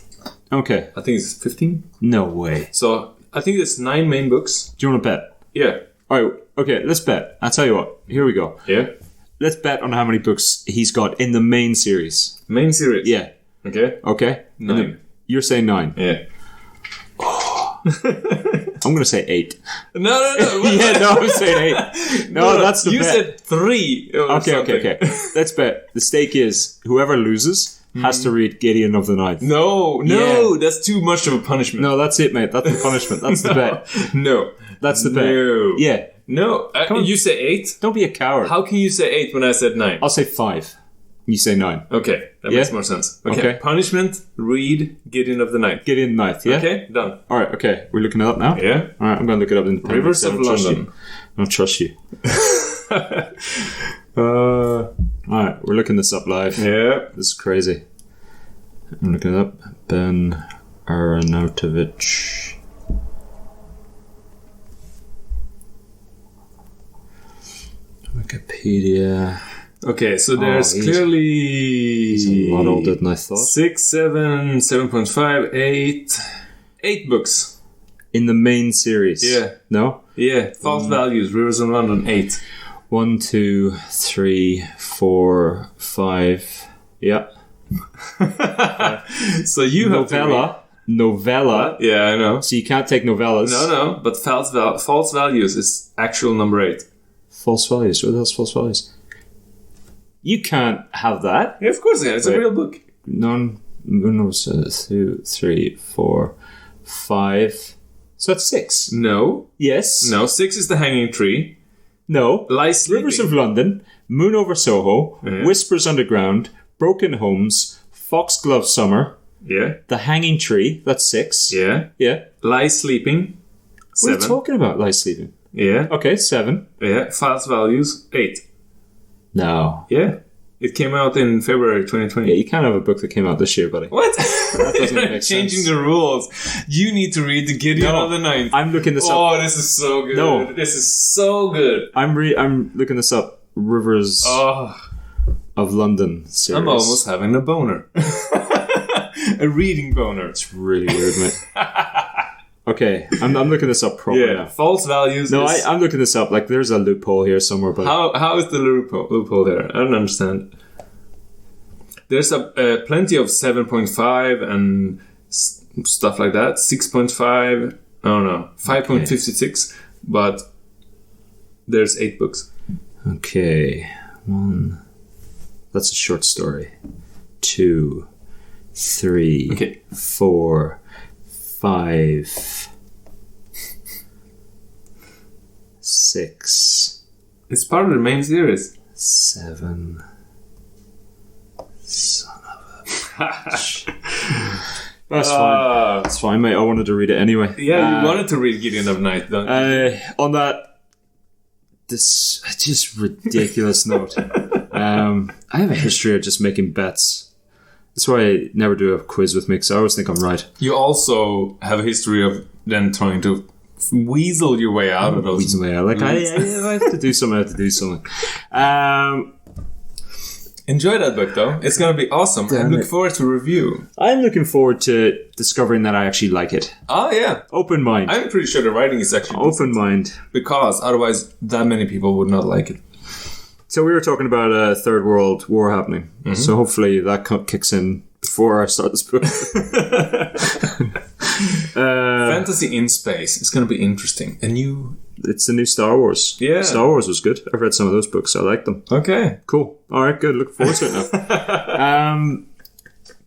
Okay. I think it's 15. No way. So I think there's 9 main books. Do you want to bet? Yeah. All right. Okay, let's bet. I'll tell you what. Here we go. Yeah. Let's bet on how many books he's got in the main series. Main series? Yeah. Okay. 9. You're saying 9. Yeah. I'm going to say 8. No. Yeah, no, I'm saying 8. No, that's the bet. You said 3. Okay. Let's bet. The stake is whoever loses has to read Gideon of the Ninth. No, that's too much of a punishment. No, that's it, mate. That's the punishment. That's the bet. No. That's the bet. No. Yeah. No. You say 8? Don't be a coward. How can you say 8 when I said 9? I'll say 5. You say 9. Okay. That makes more sense. Okay. Punishment, read Gideon of the Ninth. Gideon of the Ninth, yeah? Okay, done. Alright, okay. We're looking it up now? Yeah. Alright, I'm going to look it up in the Rivers of London. I don't trust you. Alright, we're looking this up live. Yeah. This is crazy. I'm looking it up. Ben Arnovich. Wikipedia. Okay, so there's clearly... He's a lot older than I thought. 6, 7, 7.5, 8... 8 books. In the main series? Yeah. No? Yeah. False Values, Rivers of London, 8. 1, 2, 3, 4, 5... Yeah. So you have novella. Yeah, I know. So you can't take novellas. No. But false values is actual number 8. False values. What else? False values. You can't have that. Yeah, of course, yeah. It's a real book. 2, 3, 4, 5. So that's 6. No. Yes. No. 6 is The Hanging Tree. No. Lies Sleeping. Rivers of London. Moon Over Soho. Whispers Underground. Broken Homes, Foxglove Summer, The Hanging Tree, that's 6. Yeah. Lie Sleeping, 7. What are you talking about, Lie Sleeping? Yeah. Okay, 7. Yeah. False Values, 8. No. Yeah. It came out in February 2020. Yeah, you can't have a book that came out this year, buddy. What? That doesn't make sense. Changing the rules. You need to read the Gideon of the Ninth. I'm looking this up. Oh, this is so good. No. This is so good. I'm looking this up. Rivers of London series. I'm almost having a boner. A reading boner. It's really weird, mate. Okay, I'm looking this up properly now. False values. No, I'm looking this up. Like, there's a loophole here somewhere, but how is the loophole there? I don't understand. There's plenty of 7.5 and stuff like that. 6.5. I don't know. 5.56. But there's 8 books. Okay, 1. That's a short story. 2, 3, 4, 5, 6. It's part of the main series. 7. Son of a bitch. That's fine. That's fine, mate. I wanted to read it anyway. Yeah, you wanted to read Gideon of Night, don't you? On that, this just ridiculous note. I have a history of just making bets That's why I never do a quiz with me, because I always think I'm right. You also have a history of then trying to weasel your way out of those. Weasel way out. Like, I have to do something, I have to do something. Enjoy that book, though. It's going to be awesome. I look forward to review. I'm looking forward to discovering that I actually like it. Oh, yeah. Open mind. I'm pretty sure the writing is actually open mind. Because otherwise, that many people would not like it. So we were talking about a Third World War happening. Mm-hmm. So hopefully that kicks in before I start this book. Fantasy in space. It's going to be interesting. It's the new Star Wars. Yeah. Star Wars was good. I've read some of those books. I like them. Okay. Cool. All right, good. Looking forward to it now.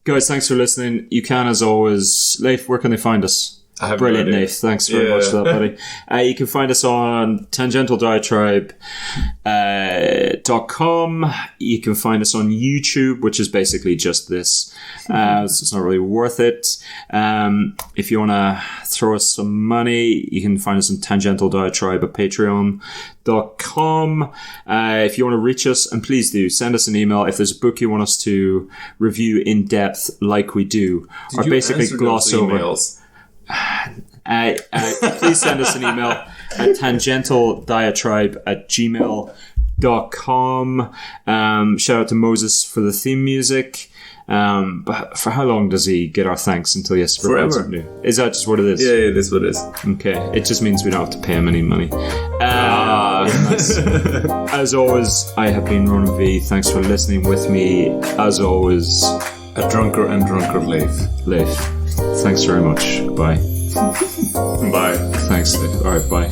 Guys, thanks for listening. You can, as always... Leif, where can they find us? Brilliant, Leif. Thanks very much for that, buddy. You can find us on tangentialdiatribe.com. You can find us on YouTube, which is basically just this. So it's not really worth it. If you want to throw us some money, you can find us on Tangential Diatribe at patreon.com. If you want to reach us, and please do, send us an email if there's a book you want us to review in depth like we do. Or basically gloss over. Emails? Please send us an email at tangentialdiatribe@gmail.com. Shout out to Moses for the theme music. But for how long does he get our thanks until he has to provide something new? Is that just what it is? Yeah, it is what it is. Okay, it just means we don't have to pay him any money. Nice. As always, I have been Ronan V. Thanks for listening with me. As always, a drunker and drunker Leif. Thanks very much. Bye. Bye. Thanks, Leif. All right, bye.